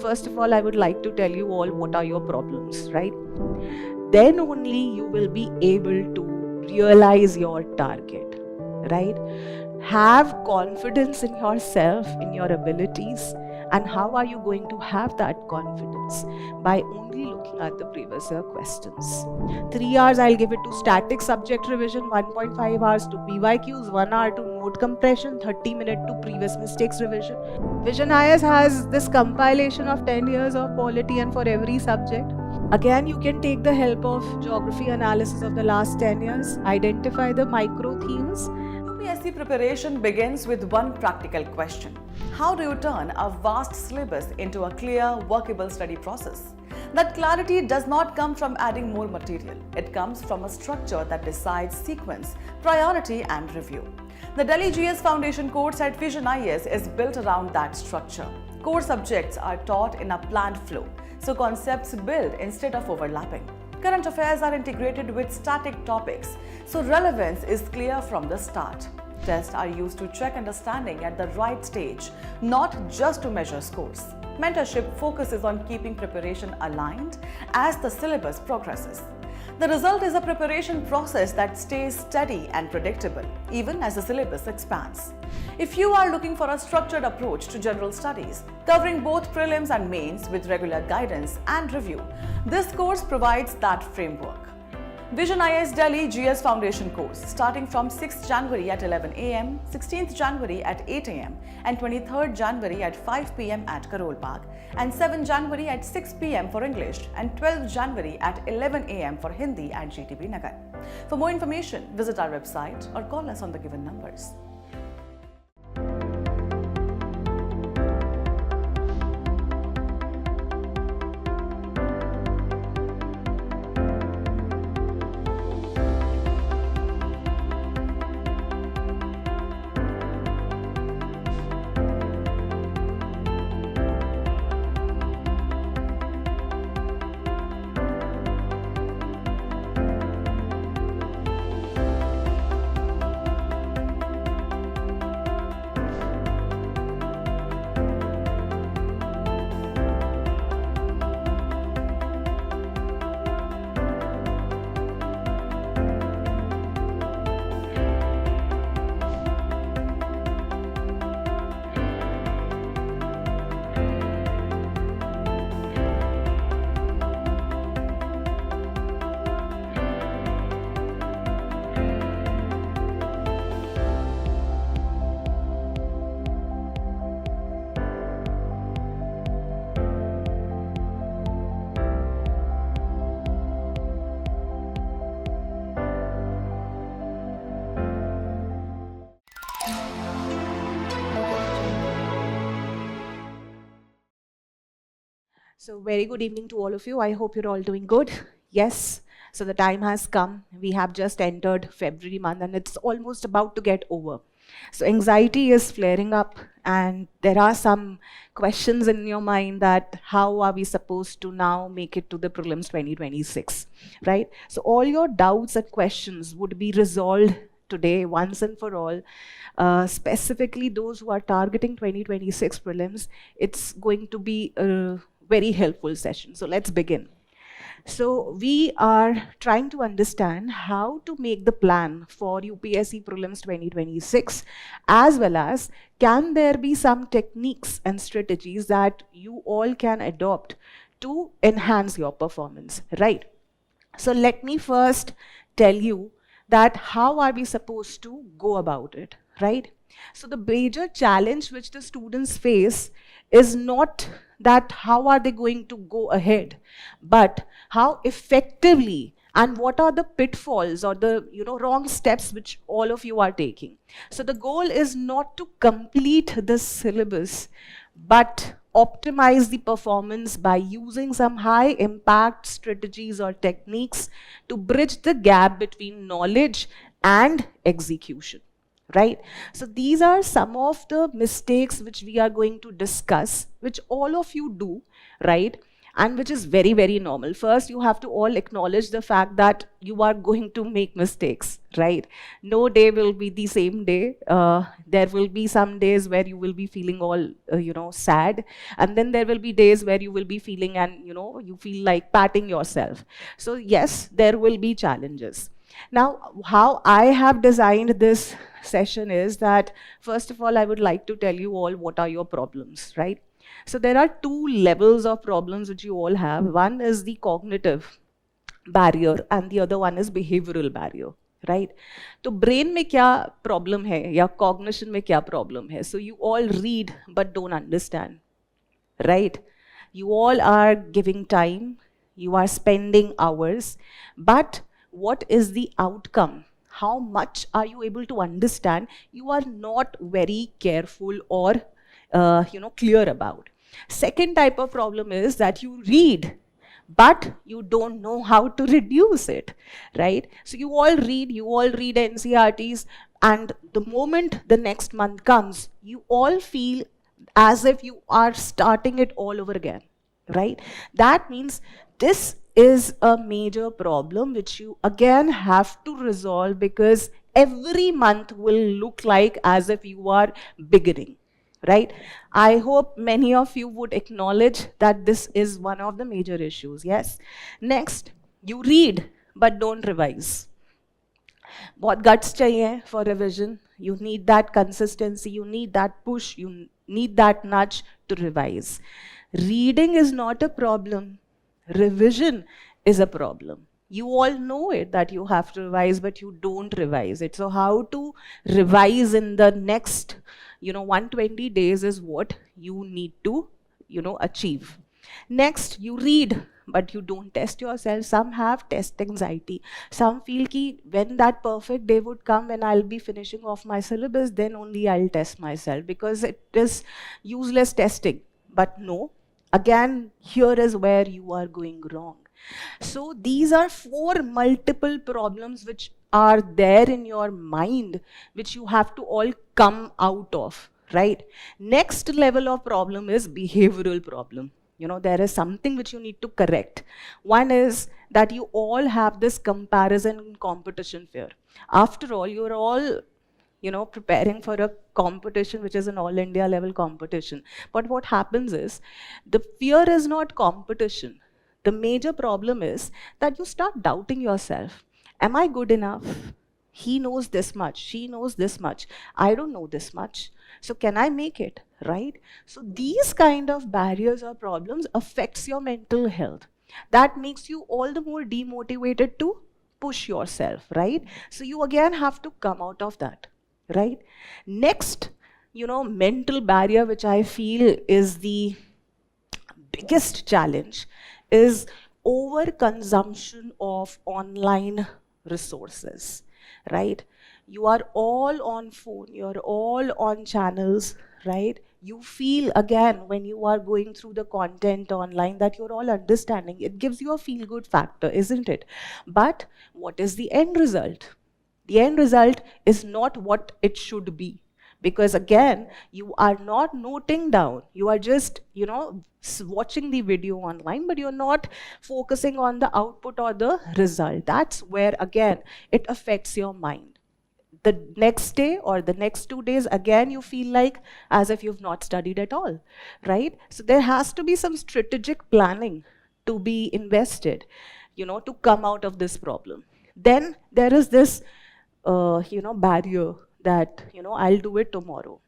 First of all, I would like to tell you all what are your problems, right? Then only you will be able to realize your target, right? Have confidence in yourself, in your abilities. And how are you going to have that confidence? By only looking at the previous year questions. 3 hours I'll give it to static subject revision, 1.5 hours to PYQs, 1 hour to note compression, 30 minutes to previous mistakes revision. VisionIAS has this compilation of 10 years of polity and for every subject. Again, you can take the help of geography analysis of the last 10 years, identify the micro themes. UPSC preparation begins with one practical question. How do you turn a vast syllabus into a clear, workable study process? That clarity does not come from adding more material. It comes from a structure that decides sequence, priority and review. The Delhi GS Foundation course at VisionIAS is built around that structure. Core subjects are taught in a planned flow, so concepts build instead of overlapping. Current affairs are integrated with static topics, so relevance is clear from the start. Tests are used to check understanding at the right stage, not just to measure scores. Mentorship focuses on keeping preparation aligned as the syllabus progresses. The result is a preparation process that stays steady and predictable, even as the syllabus expands. If you are looking for a structured approach to general studies, covering both prelims and mains with regular guidance and review, this course provides that framework. VisionIAS Delhi GS Foundation course starting from 6th January at 11 am, 16th January at 8 am and 23rd January at 5 pm at Karol Bagh and 7th January at 6 pm for English and 12th January at 11 am for Hindi at GTB Nagar. For more information, visit our website or call us on the given numbers. So very good evening to all of you. I hope you're all doing good. Yes, so the time has come. We have just entered February month and it's almost about to get over. So anxiety is flaring up and there are some questions in your mind that how are we supposed to now make it to the prelims 2026, right? So all your doubts and questions would be resolved today once and for all. Specifically those who are targeting 2026 prelims, it's going to be a very helpful session. So let's begin. So we are trying to understand how to make the plan for UPSC Prelims 2026, as well as can there be some techniques and strategies that you all can adopt to enhance your performance, right? So let me first tell you that how are we supposed to go about it, right? So the major challenge which the students face is not that how are they going to go ahead, but how effectively and what are the pitfalls or the wrong steps which all of you are taking. So the goal is not to complete the syllabus, but optimize the performance by using some high impact strategies or techniques to bridge the gap between knowledge and execution. Right? So these are some of the mistakes which we are going to discuss, which all of you do, right? and which is very, very normal. First, you have to all acknowledge the fact that you are going to make mistakes, right? No day will be the same day. There will be some days where you will be feeling all, sad. And then there will be days where you will be feeling and, you feel like patting yourself. So yes, there will be challenges. Now, how I have designed this session is that, first of all, I would like to tell you all what are your problems, right? So there are two levels of problems which you all have. One is the cognitive barrier and the other one is behavioral barrier, right? So brain में क्या problem है या cognition में क्या problem है? So you all read but don't understand, right? You all are giving time, you are spending hours, but what is the outcome? How much are you able to understand? You are not very careful or clear about. Second type of problem is that you read, but you don't know how to reduce it, right? So you all read NCRTs, and the moment the next month comes, you all feel as if you are starting it all over again, right? That means this is a major problem which you again have to resolve, because every month will look like as if you are beginning, right? I hope many of you would acknowledge that this is one of the major issues, yes? Next, you read but don't revise. बहुत guts चाहिए for revision. You need that consistency, you need that push, you need that nudge to revise. Reading is not a problem. Revision is a problem. You all know it that you have to revise, but you don't revise it. So how to revise in the next 120 days is what you need to achieve. Next, you read but you don't test yourself. Some have test anxiety. Some feel ki when that perfect day would come, when I'll be finishing off my syllabus, then only I'll test myself, because it is useless testing. But no, again, here is where you are going wrong. So these are 4 multiple problems which are there in your mind, which you have to all come out of, right? Next level of problem is behavioral problem. There is something which you need to correct. One is that you all have this comparison and competition fear. After all, you're all preparing for a competition which is an all India level competition. But what happens is, the fear is not competition. The major problem is that you start doubting yourself. Am I good enough? He knows this much, she knows this much, I don't know this much. So can I make it, right? So these kind of barriers or problems affects your mental health. That makes you all the more demotivated to push yourself, right? So you again have to come out of that, right? Next, mental barrier which I feel is the biggest challenge is overconsumption of online resources, right? You are all on phone, you're all on channels, right? You feel again when you are going through the content online that you're all understanding. It gives you a feel-good factor, isn't it? But what is the end result? The end result is not what it should be. Because again, you are not noting down. You are just, watching the video online, but you're not focusing on the output or the result. That's where, again, it affects your mind. The next day or the next 2 days, again, you feel like as if you've not studied at all, right? So there has to be some strategic planning to be invested, to come out of this problem. Then there is this, barrier that, I'll do it tomorrow.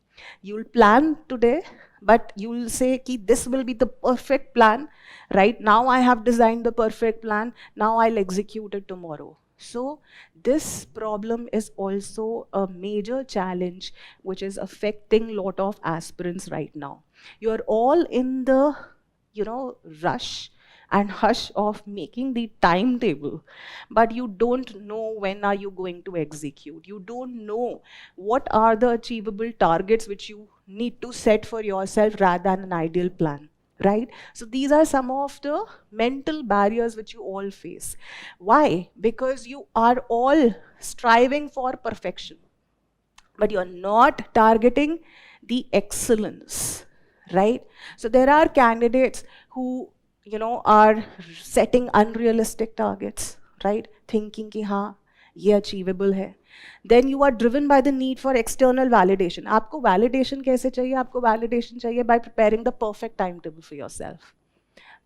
You'll plan today, but you'll say, ki, this will be the perfect plan, right? Now I have designed the perfect plan, now I'll execute it tomorrow. So this problem is also a major challenge which is affecting a lot of aspirants right now. You're all in the, rush and hush of making the timetable, but you don't know when are you going to execute. You don't know what are the achievable targets which you need to set for yourself rather than an ideal plan, right? So these are some of the mental barriers which you all face. Why? Because you are all striving for perfection, but you're not targeting the excellence, right? So there are candidates who are setting unrealistic targets, right? Thinking कि हाँ ये achievable है. Then you are driven by the need for external validation. आपको validation कैसे चाहिए? आपको validation चाहिए by preparing the perfect timetable for yourself,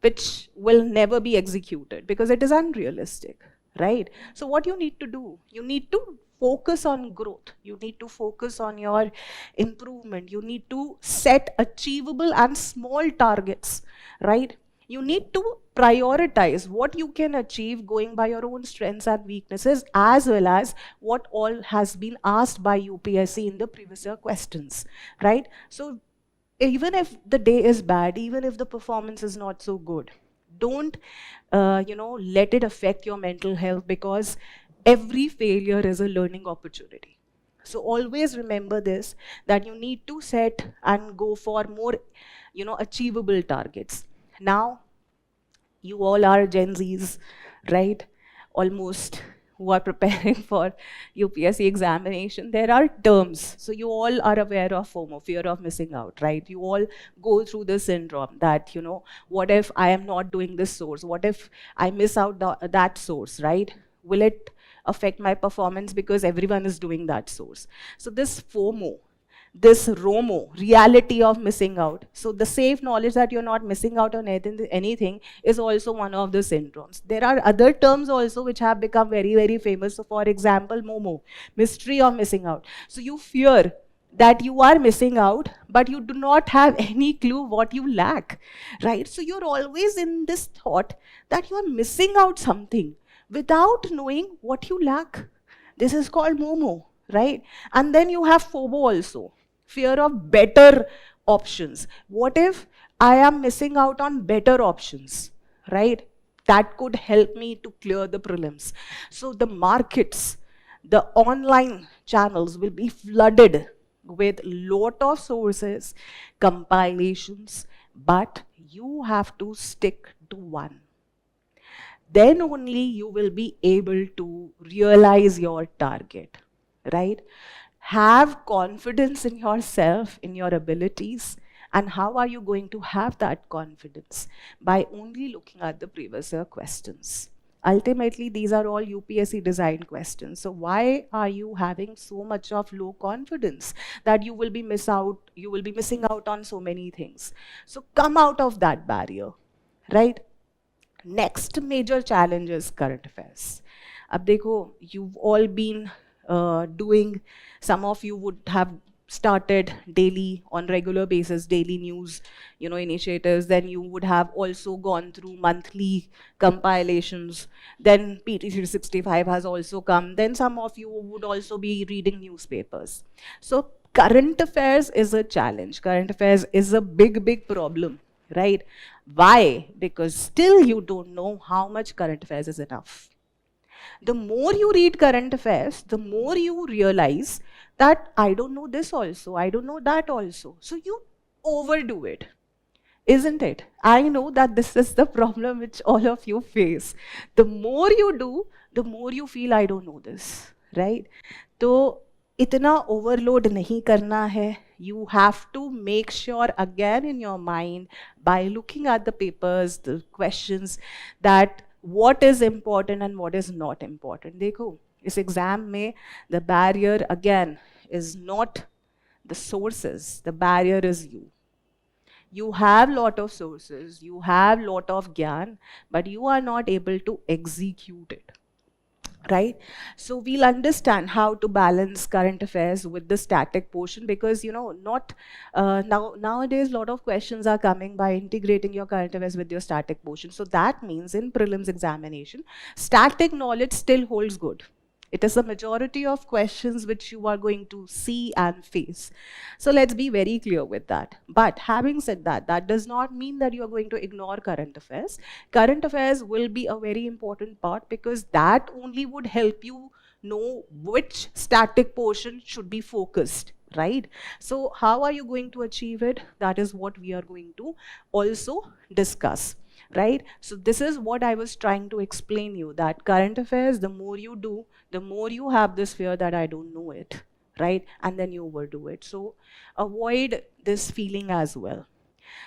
which will never be executed because it is unrealistic, right? So what you need to do, you need to focus on growth. You need to focus on your improvement. You need to set achievable and small targets, right? You need to prioritize what you can achieve going by your own strengths and weaknesses, as well as what all has been asked by UPSC in the previous year questions, right? So even if the day is bad, even if the performance is not so good, don't let it affect your mental health, because every failure is a learning opportunity. So always remember this, that you need to set and go for more achievable targets. Now you all are Gen Zs, right? Almost, who are preparing for UPSC examination. There are terms. So you all are aware of FOMO, fear of missing out, right? You all go through this syndrome that, what if I am not doing this source? What if I miss out that source, right? Will it affect my performance because everyone is doing that source? So this FOMO, this ROMO, reality of missing out. So the safe knowledge that you're not missing out on anything is also one of the syndromes. There are other terms also which have become very, very famous. So for example, MOMO, mystery of missing out. So you fear that you are missing out, but you do not have any clue what you lack, right? So you're always in this thought that you are missing out something without knowing what you lack. This is called MOMO, right? And then you have FOBO also, fear of better options. What if I am missing out on better options, right? That could help me to clear the prelims. So the markets, the online channels will be flooded with lot of sources, compilations, but you have to stick to one. Then only you will be able to realize your target, right? Have confidence in yourself, in your abilities. And how are you going to have that confidence? By only looking at the previous year questions. Ultimately, these are all UPSC designed questions. So why are you having so much of low confidence that you will be missing out on so many things? So come out of that barrier, right? Next major challenge is current affairs. अब देखो, you've all been doing, some of you would have started daily, on regular basis, daily news, initiatives. Then you would have also gone through monthly compilations. Then PT 365 has also come. Then some of you would also be reading newspapers. So current affairs is a challenge. Current affairs is a big, big problem, right? Why? Because still you don't know how much current affairs is enough. The more you read current affairs, the more you realize that I don't know this also, I don't know that also. So you overdo it, isn't it? I know that this is the problem which all of you face. The more you do, the more you feel I don't know this, right? So इतना overload नहीं करना है. You have to make sure again in your mind, by looking at the papers, the questions, that what is important and what is not important. देखो, इस exam में the barrier again is not the sources. The barrier is you. You have lot of sources, you have lot of gyan, but you are not able to execute it. Right? So we'll understand how to balance current affairs with the static portion, because not nowadays a lot of questions are coming by integrating your current affairs with your static portion. So that means in prelims examination, static knowledge still holds good. It is the majority of questions which you are going to see and face. So let's be very clear with that. But having said that, that does not mean that you are going to ignore current affairs. Current affairs will be a very important part, because that only would help you know which static portion should be focused, right? So how are you going to achieve it? That is what we are going to also discuss. Right? So this is what I was trying to explain you, that current affairs, the more you do, the more you have this fear that I don't know it, right? And then you overdo it. So avoid this feeling as well.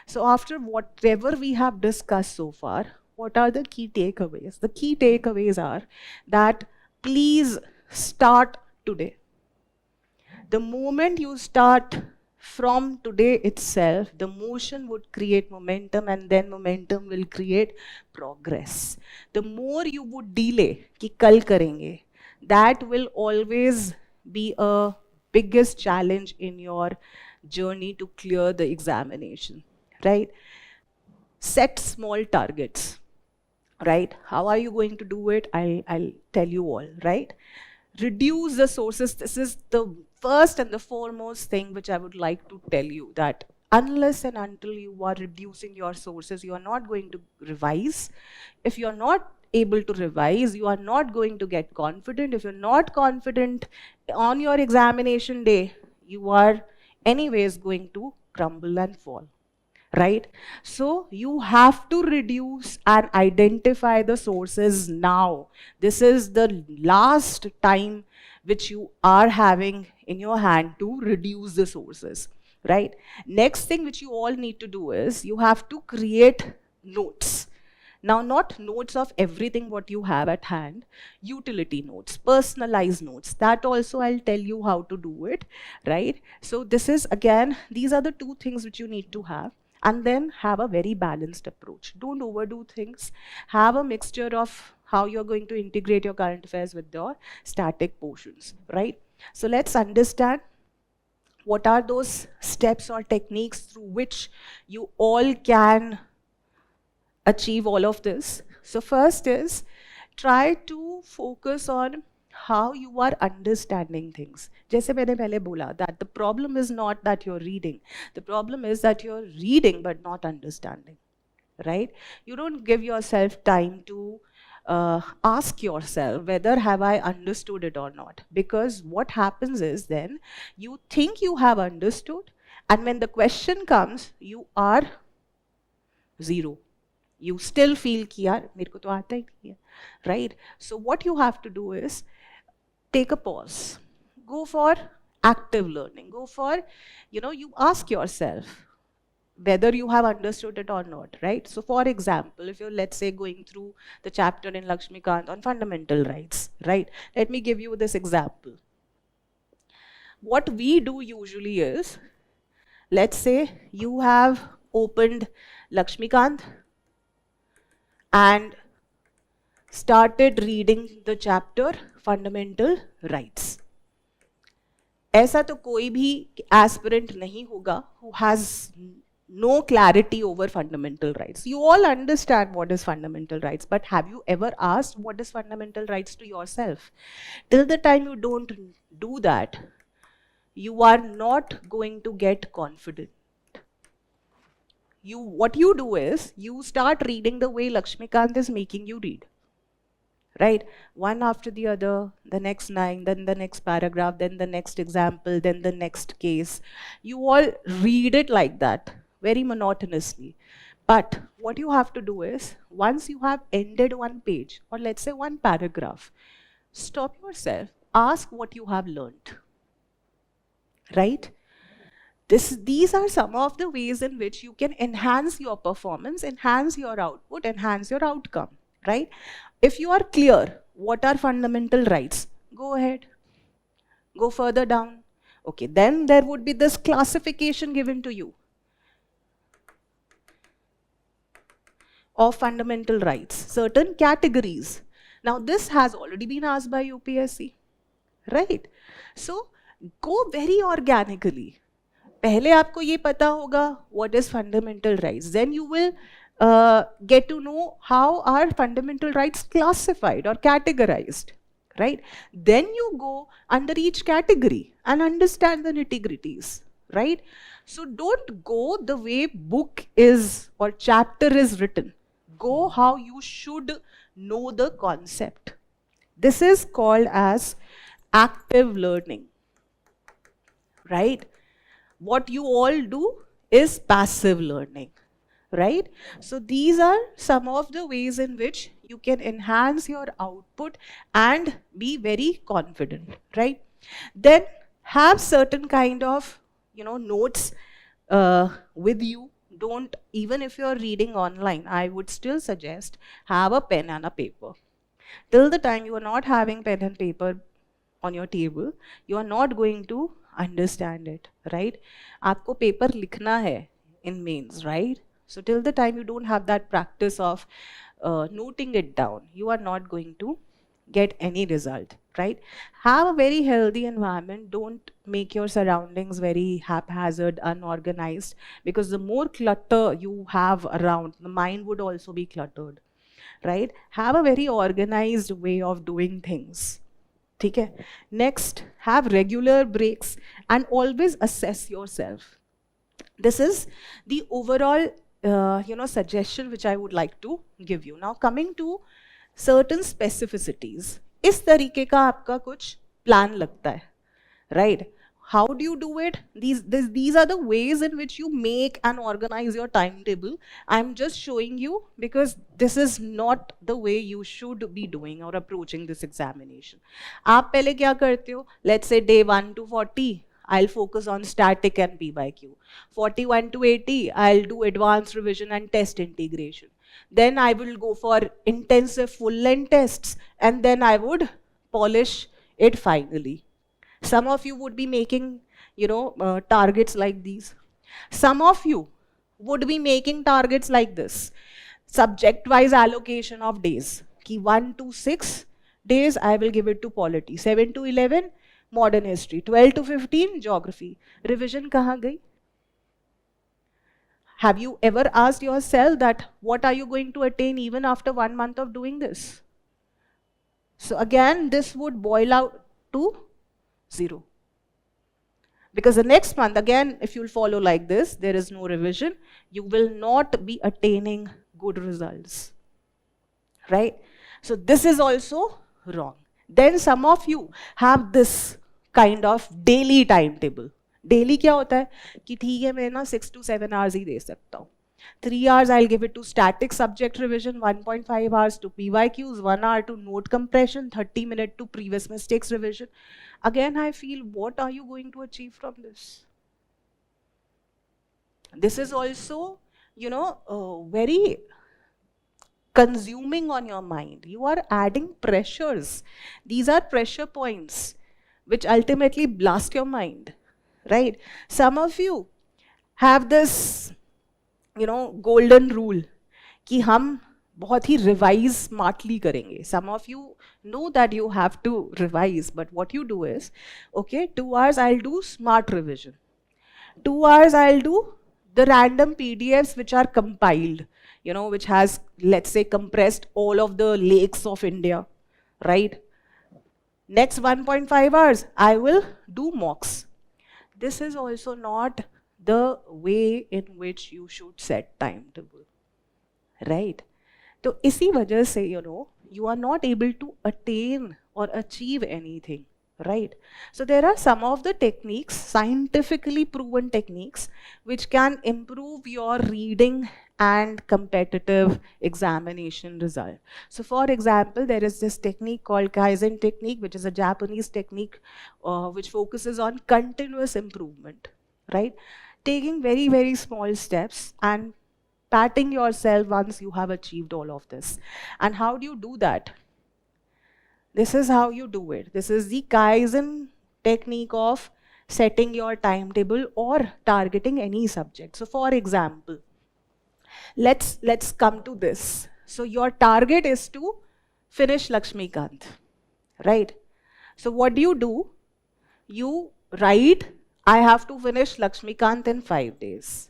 So after whatever we have discussed so far, what are the key takeaways? The key takeaways are that please start today. The moment you start from today itself, the motion would create momentum, and then momentum will create progress. The more you would delay, कि कल करेंगे, that will always be a biggest challenge in your journey to clear the examination, right? Set small targets, right? How are you going to do it? I'll tell you all, right? Reduce the sources. This is the first and the foremost thing which I would like to tell you, that unless and until you are reducing your sources, you are not going to revise. If you are not able to revise, you are not going to get confident. If you're not confident on your examination day, you are anyways going to crumble and fall. Right? So you have to reduce and identify the sources now. This is the last time which you are having in your hand to reduce the sources, right? Next thing which you all need to do is you have to create notes. Now, not notes of everything what you have at hand, utility notes, personalized notes. That also I'll tell you how to do it, right? So this is, again, these are the two things which you need to have. And then have a very balanced approach. Don't overdo things. Have a mixture of how you're going to integrate your current affairs with your static portions, right? So let's understand what are those steps or techniques through which you all can achieve all of this. So first is try to focus on how you are understanding things. जैसे मैंने पहले बोला, that the problem is not that you're reading. The problem is that you're reading but not understanding, right? You don't give yourself time to ask yourself whether have I understood it or not. Because what happens is then you think you have understood, and when the question comes, you are zero. You still feel कि यार मेरे को तो आता ही नहीं है, right? So what you have to do is take a pause. Go for active learning. Go for, you ask yourself whether you have understood it or not, right? So for example, if you're, let's say, going through the chapter in Lakshmikant on fundamental rights, right? Let me give you this example. What we do usually is, let's say you have opened Lakshmikant and started reading the chapter fundamental rights. ऐसा तो कोई भी aspirant नहीं होगा who has no clarity over fundamental rights. You all understand what is fundamental rights, but have you ever asked what is fundamental rights to yourself? Till the time you don't do that, you are not going to get confident. What you do is, you start reading the way Lakshmikant is making you read. Right? One after the other, the next line, then the next paragraph, then the next example, then the next case. You all read it like that, very monotonously. But what you have to do is, once you have ended one page, or let's say one paragraph, stop yourself, ask what you have learned. Right? These are some of the ways in which you can enhance your performance, enhance your output, enhance your outcome, right? If you are clear, what are fundamental rights? Go ahead. Go further down. Okay, then there would be this classification given to you of fundamental rights, certain categories. Now, this has already been asked by UPSC, right? So, go very organically. पहले आपको ये पता होगा what is fundamental rights. Then you will get to know how are fundamental rights classified or categorized, right? Then you go under each category and understand the nitty-gritties, right? So don't go the way book is or chapter is written. Go how you should know the concept. This is called as active learning, right? What you all do is passive learning, right? So these are some of the ways in which you can enhance your output and be very confident, right? Then have certain kind of, notes with you. don't, even if you're reading online, I would still suggest have a pen and a paper. Till the time you are not having pen and paper on your table, you are not going to understand it, right? आपको paper लिखना है in mains, right? So till the time you don't have that practice of noting it down, you are not going to get any result, right? Have a very healthy environment. Don't make your surroundings very haphazard, unorganized, because the more clutter you have around, the mind would also be cluttered, right? Have a very organized way of doing things. Okay? Next, have regular breaks and always assess yourself. This is the overall suggestion which I would like to give you. Now coming to certain specificities, इस तरीके का आपका कुछ plan लगता है, right? How do you do it? These are the ways in which you make and organize your timetable. I'm just showing you because this is not the way you should be doing or approaching this examination. आप पहले क्या करते हो? Let's say day 1 to 40, I'll focus on static and P by Q. 41 to 80, I'll do advanced revision and test integration. Then I will go for intensive full-length tests, and then I would polish it finally. Some of you would be making, targets like these. Some of you would be making targets like this. Subject-wise allocation of days. Ki 1 to 6 days, I will give it to polity. 7 to 11, modern history. 12 to 15, geography. Revision kahan gayi? Have you ever asked yourself that what are you going to attain even after 1 month of doing this? So again, this would boil out to 0. Because the next month, again, if you'll follow like this, there is no revision, you will not be attaining good results, right? So this is also wrong. Then some of you have this kind of daily timetable. Daily क्या होता है कि ठीक है मैं ना 6 to 7 hours ही दे सकता हूँ. 3 hours I'll give it to static subject revision, 1.5 hours to PYQs, 1 hour to note compression, 30 minutes to previous mistakes revision. Again, I feel, what are you going to achieve from this? This is also, very consuming on your mind. You are adding pressures. These are pressure points which ultimately blast your mind, right? Some of you have this, golden rule कि हम बहुत ही revise smartly करेंगे. Some of you know that you have to revise, but what you do is, okay, 2 hours I'll do smart revision. 2 hours I'll do the random PDFs which are compiled, which has, let's say, compressed all of the lakes of India, right? Next 1.5 hours, I will do mocks. This is also not the way in which you should set timetable, right? So इसी वजह से, you are not able to attain or achieve anything, right? So there are some of the techniques, scientifically proven techniques, which can improve your reading and competitive examination result. So for example, there is this technique called Kaizen technique, which is a Japanese technique which focuses on continuous improvement, right? Taking very, very small steps and patting yourself once you have achieved all of this. And how do you do that? This is how you do it. This is the Kaizen technique of setting your timetable or targeting any subject. So for example, let's come to this. So your target is to finish Lakshmikant, right? So what do? You write, I have to finish Lakshmikant in 5 days,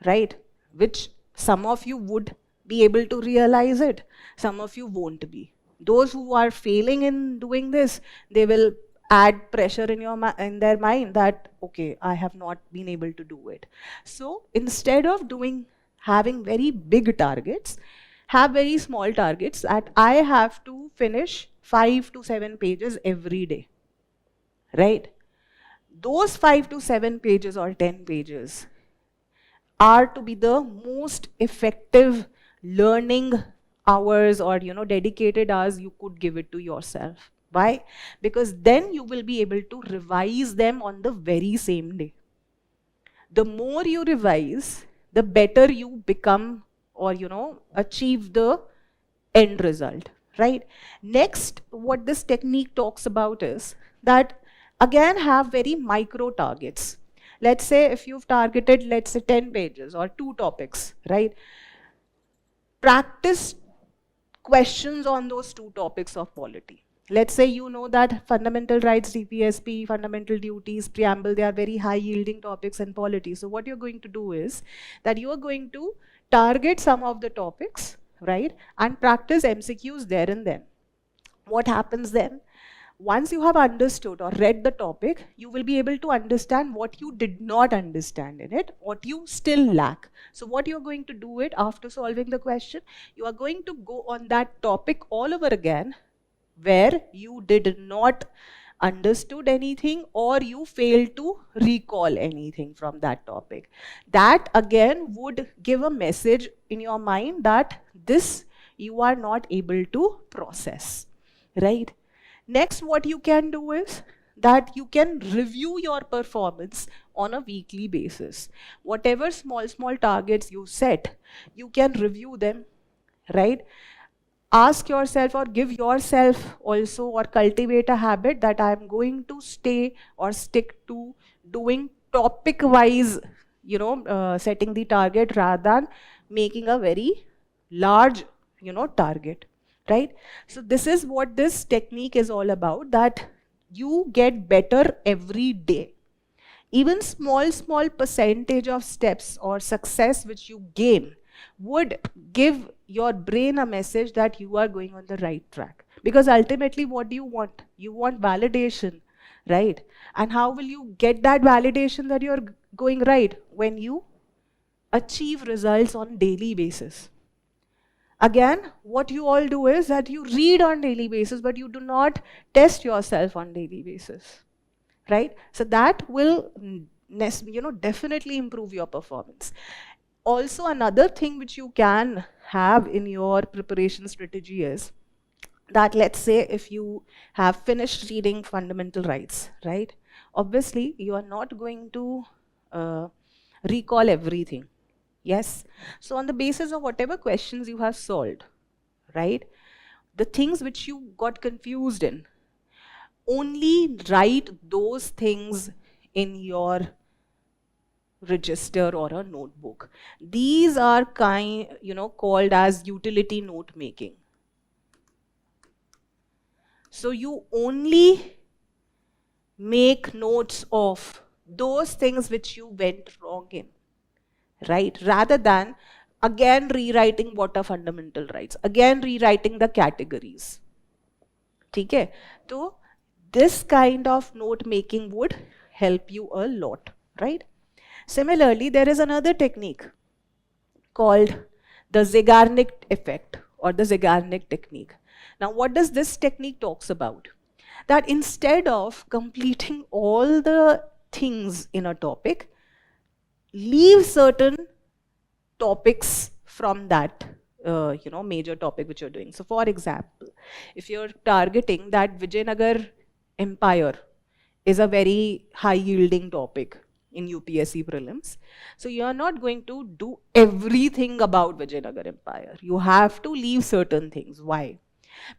right? Which some of you would be able to realize it, some of you won't be. Those who are failing in doing this, they will add pressure in their mind that, okay, I have not been able to do it. So instead of having very big targets, have very small targets that I have to finish 5 to 7 pages every day, right? Those 5 to 7 pages or 10 pages are to be the most effective learning hours or dedicated hours you could give it to yourself. Why? Because then you will be able to revise them on the very same day. The more you revise, the better you become or, achieve the end result, right? Next, what this technique talks about is that, again, have very micro targets. Let's say if you've targeted, let's say 10 pages or 2 topics, right? Practice questions on those 2 topics of polity. Let's say you know that fundamental rights, DPSP, fundamental duties, preamble, they are very high yielding topics in polity. So what you're going to do is that you are going to target some of the topics, right? And practice MCQs there and then. What happens then? Once you have understood or read the topic, you will be able to understand what you did not understand in it, what you still lack. So what you're going to do it after solving the question, you are going to go on that topic all over again where you did not understood anything or you failed to recall anything from that topic. That again would give a message in your mind that this you are not able to process, right? Next, what you can do is that you can review your performance on a weekly basis. Whatever small targets you set, you can review them, right? Ask yourself or give yourself also or cultivate a habit that I'm going to stay or stick to doing topic wise, setting the target rather than making a very large, target, right? So this is what this technique is all about, that you get better every day. Even small percentage of steps or success which you gain would give your brain a message that you are going on the right track. Because ultimately, what do you want? You want validation, right? And how will you get that validation that you're going right? When you achieve results on daily basis. Again, what you all do is that you read on daily basis, but you do not test yourself on daily basis, right? So that will, definitely improve your performance. Also, another thing which you can have in your preparation strategy is that, let's say if you have finished reading fundamental rights, right? Obviously, you are not going to recall everything. Yes. So on the basis of whatever questions you have solved, right? The things which you got confused in, only write those things in your register or a notebook. These are called as utility note making. So you only make notes of those things which you went wrong in, right? Rather than again rewriting what are fundamental rights, again rewriting the categories. Okay? So this kind of note making would help you a lot, right? Similarly, there is another technique called the Zeigarnik effect or the Zeigarnik technique. Now, what does this technique talks about? That instead of completing all the things in a topic, leave certain topics from that major topic which you're doing. So for example, if you're targeting that Vijayanagar Empire is a very high yielding topic in UPSC Prelims, so you're not going to do everything about Vijayanagar Empire. You have to leave certain things. Why?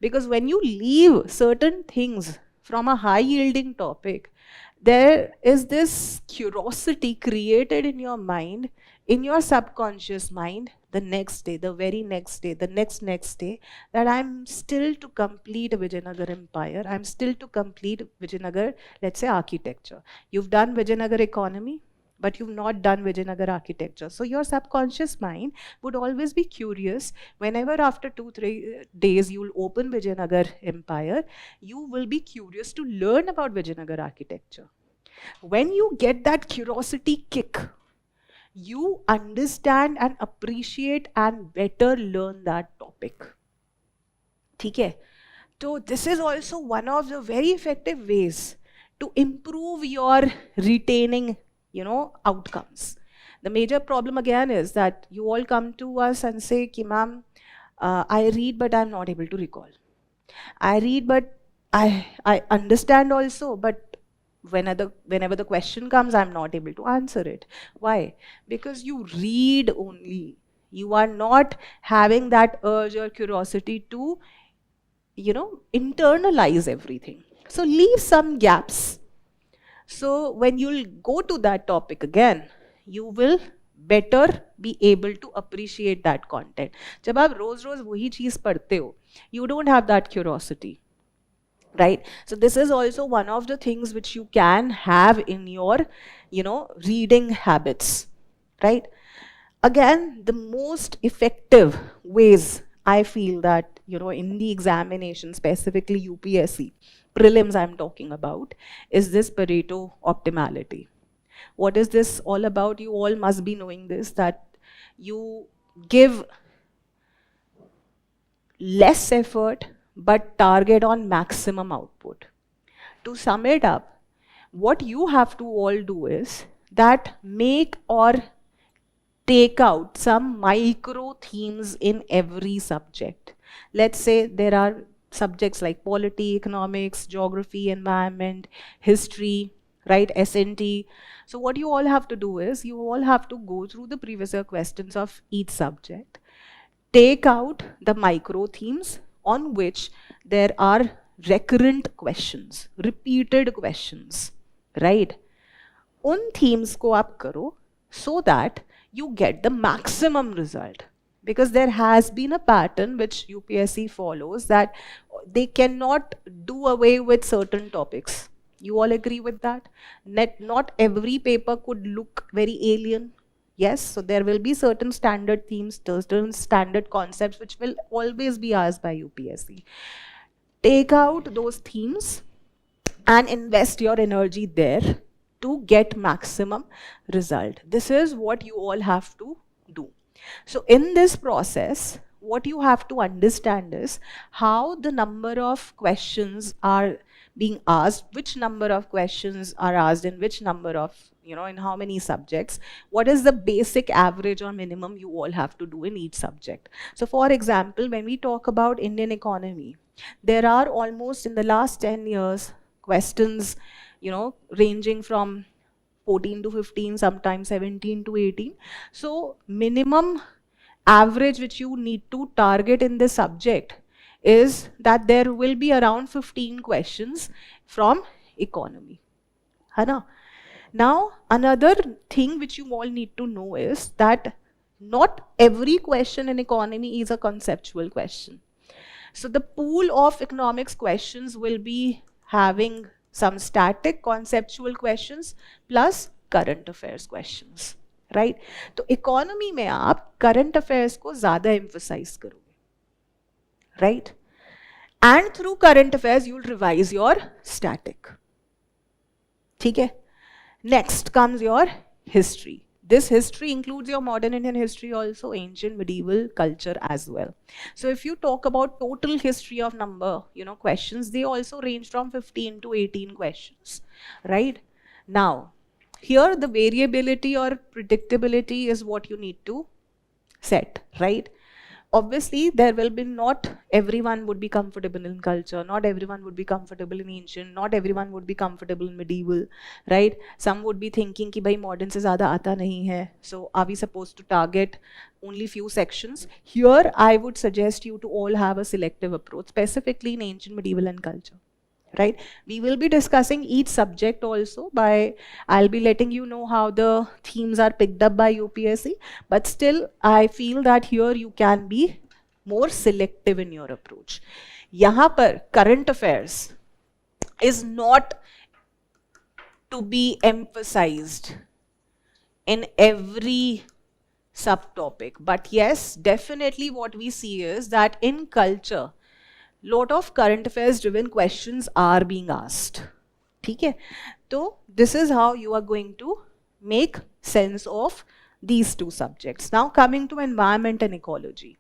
Because when you leave certain things from a high yielding topic, there is this curiosity created in your mind, in your subconscious mind, the next day, the very next day, the next day, that I'm still to complete Vijayanagar Empire, I'm still to complete Vijayanagar, let's say architecture. You've done Vijayanagar economy, but you've not done Vijayanagar architecture. So your subconscious mind would always be curious. Whenever after 2-3 days you'll open Vijayanagar Empire, you will be curious to learn about Vijayanagar architecture. When you get that curiosity kick, you understand and appreciate and better learn that topic. Okay? So this is also one of the very effective ways to improve your retaining, outcomes. The major problem again is that you all come to us and say, Ki ma'am, I read but I'm not able to recall. I read but I understand also, but Whenever the question comes, I'm not able to answer it. Why? Because you read only. You are not having that urge or curiosity to, internalize everything. So leave some gaps. So when you'll go to that topic again, you will better be able to appreciate that content. जब आप रोज रोज वही चीज पढ़ते हो, you don't have that curiosity, right? So this is also one of the things which you can have in your, reading habits, right? Again, the most effective ways I feel that, in the examination, specifically UPSC, prelims I'm talking about, is this Pareto optimality. What is this all about? You all must be knowing this, that you give less effort but target on maximum output. To sum it up, what you have to all do is that make or take out some micro themes in every subject. Let's say there are subjects like polity, economics, geography, environment, history, right, SNT. So what you all have to do is you all have to go through the previous year questions of each subject, take out the micro themes on which there are recurrent questions, repeated questions, right? उन themes को आप करो so that you get the maximum result. Because there has been a pattern which UPSC follows, that they cannot do away with certain topics. You all agree with that? Not every paper could look very alien. Yes, so there will be certain standard themes, certain standard concepts which will always be asked by UPSC. Take out those themes and invest your energy there to get maximum result. This is what you all have to do. So in this process, what you have to understand is how the number of questions are being asked, which number of questions are asked in which number of, in how many subjects, what is the basic average or minimum you all have to do in each subject. So for example, when we talk about Indian economy, there are almost in the last 10 years questions, ranging from 14 to 15, sometimes 17 to 18. So minimum average which you need to target in this subject is that there will be around 15 questions from economy. Hana? Now, another thing which you all need to know is that not every question in economy is a conceptual question. So the pool of economics questions will be having some static conceptual questions plus current affairs questions, right? तो economy में आप current affairs को ज़्यादा emphasize करोगे, right? And through current affairs you'll revise your static. ठीक है? Next comes your history. This history includes your modern Indian history also, ancient medieval culture as well. So if you talk about total history of number, questions, they also range from 15 to 18 questions, right? Now, here the variability or predictability is what you need to set, right? Obviously, there will be not everyone would be comfortable in culture, not everyone would be comfortable in ancient, not everyone would be comfortable in medieval, right? Some would be thinking कि भाई modern से ज़्यादा आता नहीं है, so are we supposed to target only few sections? Here, I would suggest you to all have a selective approach, specifically in ancient, medieval and culture. Right? We will be discussing each subject also I'll be letting you know how the themes are picked up by UPSC, but still I feel that here you can be more selective in your approach. यहाँ पर current affairs is not to be emphasized in every subtopic, but yes, definitely what we see is that in culture, lot of current affairs driven questions are being asked. ठीक है? So this is how you are going to make sense of these two subjects. Now coming to environment and ecology.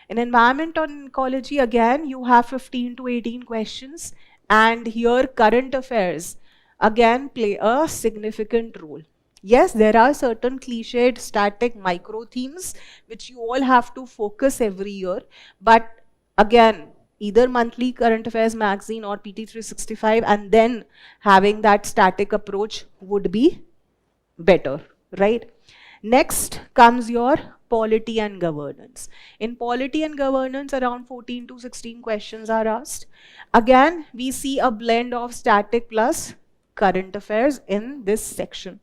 In environment and ecology, again, you have 15 to 18 questions, and here current affairs again play a significant role. Yes, there are certain cliched static micro themes which you all have to focus every year, but again, either monthly current affairs magazine or PT 365, and then having that static approach would be better, right? Next comes your polity and governance. In polity and governance, around 14 to 16 questions are asked. Again, we see a blend of static plus current affairs in this section.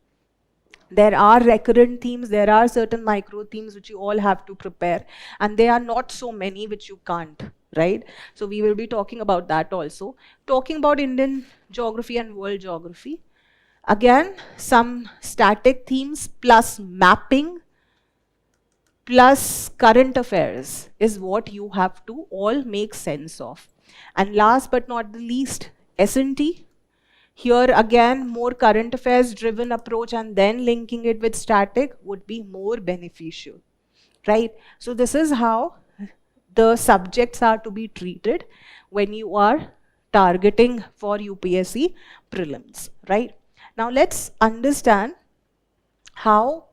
There are recurrent themes, there are certain micro themes which you all have to prepare, and there are not so many which you can't, right? So we will be talking about that also. Talking about Indian geography and world geography, again, some static themes plus mapping plus current affairs is what you have to all make sense of. And last but not the least, S&T. Here again, more current affairs driven approach and then linking it with static would be more beneficial, right? So this is how the subjects are to be treated when you are targeting for UPSC prelims, right? Now let's understand how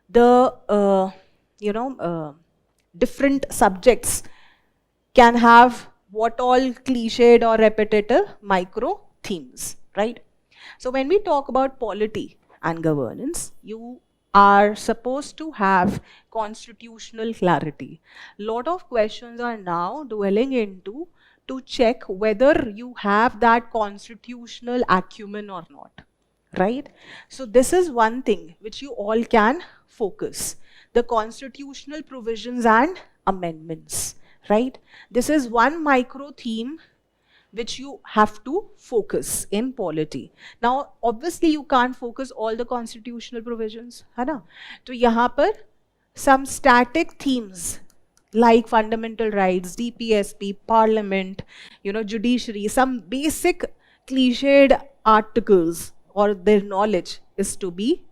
the different subjects can have what all cliched or repetitive micro themes, right? So when we talk about polity and governance, you are supposed to have constitutional clarity. Lot of questions are now dwelling into to check whether you have that constitutional acumen or not, right? So this is one thing which you all can focus, the constitutional provisions and amendments, right? This is one micro theme which you have to focus in polity. Now, obviously, you can't focus all the constitutional provisions, है ना? तो यहाँ पर some static themes like fundamental rights, DPSP, parliament, judiciary, some basic cliched articles or their knowledge is to be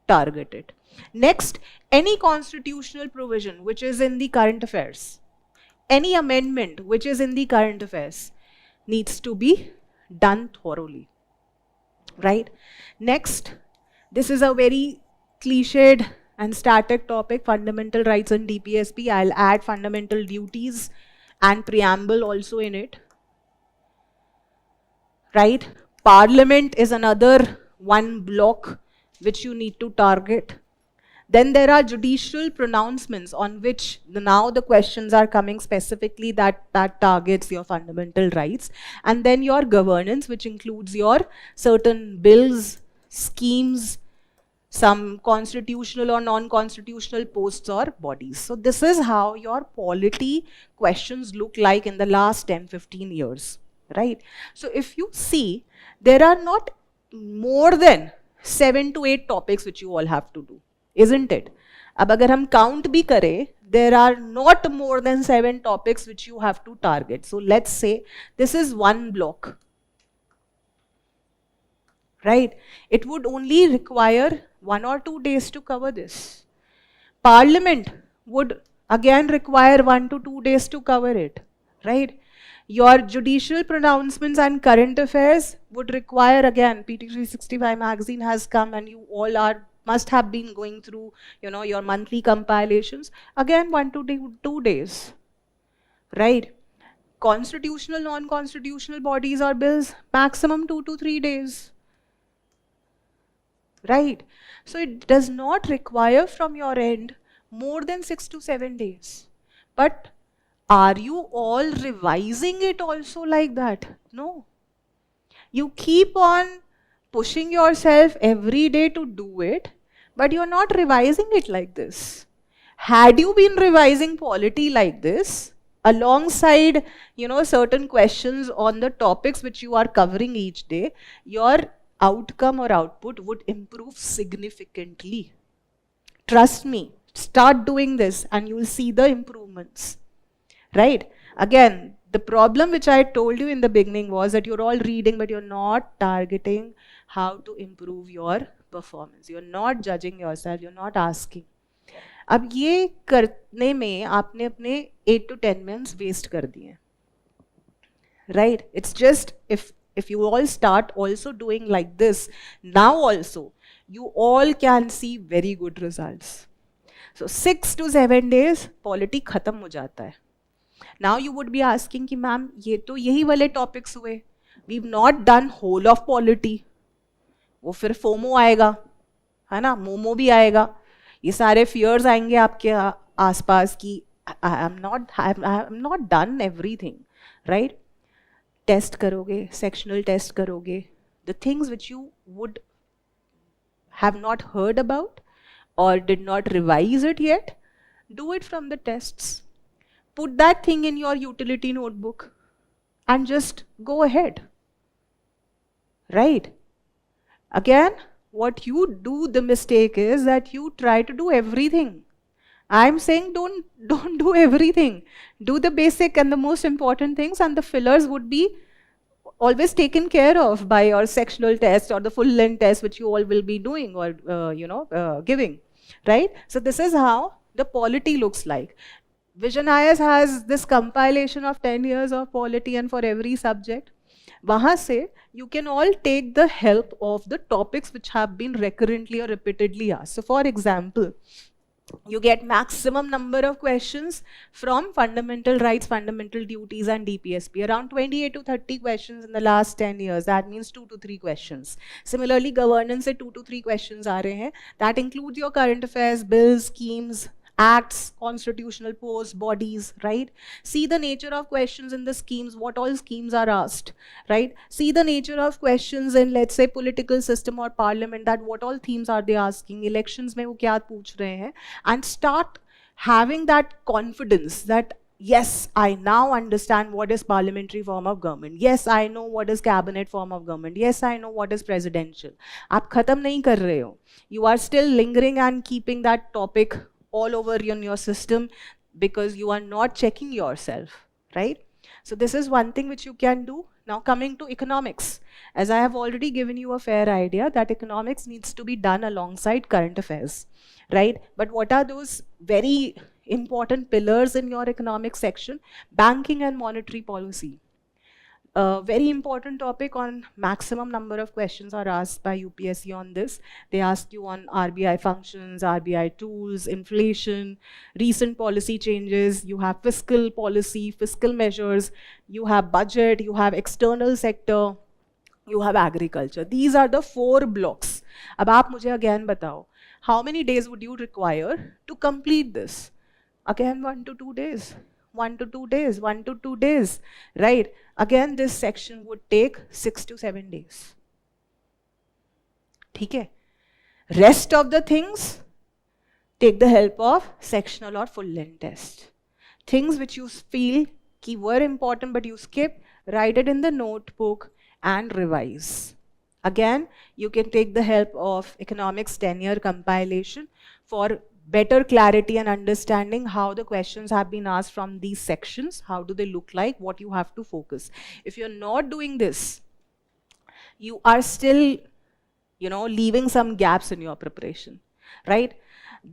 targeted. Next, any constitutional provision which is in the current affairs, any amendment which is in the current affairs, needs to be done thoroughly, right? Next, this is a very cliched and static topic, fundamental rights and DPSP. I'll add fundamental duties and preamble also in it, right? Parliament is another one block which you need to target. Then there are judicial pronouncements on which now the questions are coming specifically that targets your fundamental rights. And then your governance, which includes your certain bills, schemes, some constitutional or non-constitutional posts or bodies. So this is how your polity questions look like in the last 10-15 years, right? So if you see, there are not more than 7 to 8 topics which you all have to do, isn't it? अब अगर हम count भी करें, there are not more than 7 topics which you have to target. So let's say this is one block, right? It would only require 1 or 2 days to cover this. Parliament would again require 1 to 2 days to cover it, right? Your judicial pronouncements and current affairs would require, again, PT 365 magazine has come and you all must have been going through, your monthly compilations. Again, 1 to 2 days, right? Constitutional, non-constitutional bodies or bills, maximum 2 to 3 days, right? So it does not require from your end more than 6 to 7 days. But are you all revising it also like that? No. You keep on pushing yourself every day to do it, but you're not revising it like this. Had you been revising polity like this, alongside, certain questions on the topics which you are covering each day, your outcome or output would improve significantly. Trust me, start doing this and you'll see the improvements, right? Again, the problem which I told you in the beginning was that you're all reading, but you're not targeting how to improve your performance. You're not judging yourself, you're not asking. अब ये करने में आपने अपने 8 to 10 months waste कर दिए, right? It's just if you all start also doing like this, now also, you all can see very good results. So 6 to 7 days, polity खत्म हो जाता है. Now you would be asking कि ma'am ये तो यही वाले टॉपिक्स हुए, we've not done whole of polity. वो फिर फोमो आएगा, है ना, मोमो भी आएगा, ये सारे फियर्स आएंगे आपके आसपास की I am not done everything, right. Test करोगे, सेक्शनल टेस्ट करोगे, the things which you would have not heard about or did not revise it yet, do it from the tests. Put that thing in your utility notebook and just go ahead. Right? Again, what you do, the mistake is that you try to do everything. I'm saying don't do everything. Do the basic and the most important things, and the fillers would be always taken care of by your sectional test or the full length test which you all will be doing or giving, right? So this is how the polity looks like. VisionIAS has this compilation of 10 years of polity and for every subject. Wahan se you can all take the help of the topics which have been recurrently or repeatedly asked. So for example, you get maximum number of questions from fundamental rights, fundamental duties and DPSP. Around 28 to 30 questions in the last 10 years. That means 2 to 3 questions. Similarly, governance se 2 to 3 questions aa rahe hain. That includes your current affairs, bills, schemes, acts, constitutional posts, bodies, right? See the nature of questions in the schemes, what all schemes are asked, right? See the nature of questions in, let's say, political system or parliament, that what all themes are they asking, elections mein wo kya pooch rahe hain, and start having that confidence that yes, I now understand what is parliamentary form of government. Yes, I know what is cabinet form of government. Yes, I know what is presidential. Aap khatam nahi kar rahe ho. You are still lingering and keeping that topic all over in your system because you are not checking yourself, right? So this is one thing which you can do. Now coming to economics, as I have already given you a fair idea that economics needs to be done alongside current affairs, right? But what are those very important pillars in your economic section? Banking and monetary policy. A very important topic on maximum number of questions are asked by UPSC on this. They ask you on RBI functions, RBI tools, inflation, recent policy changes, you have fiscal policy, fiscal measures, you have budget, you have external sector, you have agriculture. These are the 4 blocks. Ab aap mujhe again batao, how many days would you require to complete this? Again, 1 to 2 days. 1 to 2 days, 1 to 2 days, right? Again, this section would take 6 to 7 days. Okay? Rest of the things, take the help of sectional or full length test. Things which you feel ki were important but you skip, write it in the notebook and revise. Again, you can take the help of economics 10-year compilation for better clarity and understanding how the questions have been asked from these sections, how do they look like, what you have to focus. If you're not doing this, you are still, leaving some gaps in your preparation, right?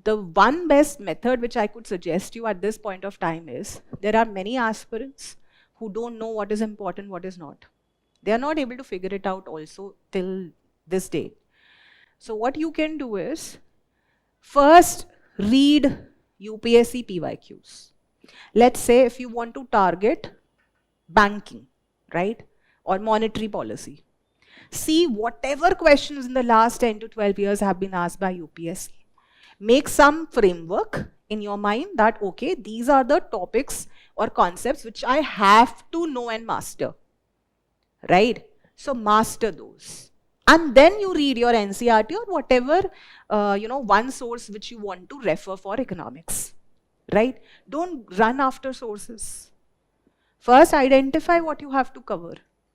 The one best method which I could suggest you at this point of time is, there are many aspirants who don't know what is important, what is not. They are not able to figure it out also till this date. So what you can do is, first, read UPSC PYQs. Let's say if you want to target banking, right, or monetary policy, see whatever questions in the last 10 to 12 years have been asked by UPSC. Make some framework in your mind that, okay, these are the topics or concepts which I have to know and master, right? So master those. And then you read your NCERT or whatever, one source which you want to refer for economics, right? Don't run after sources. First, identify what you have to cover.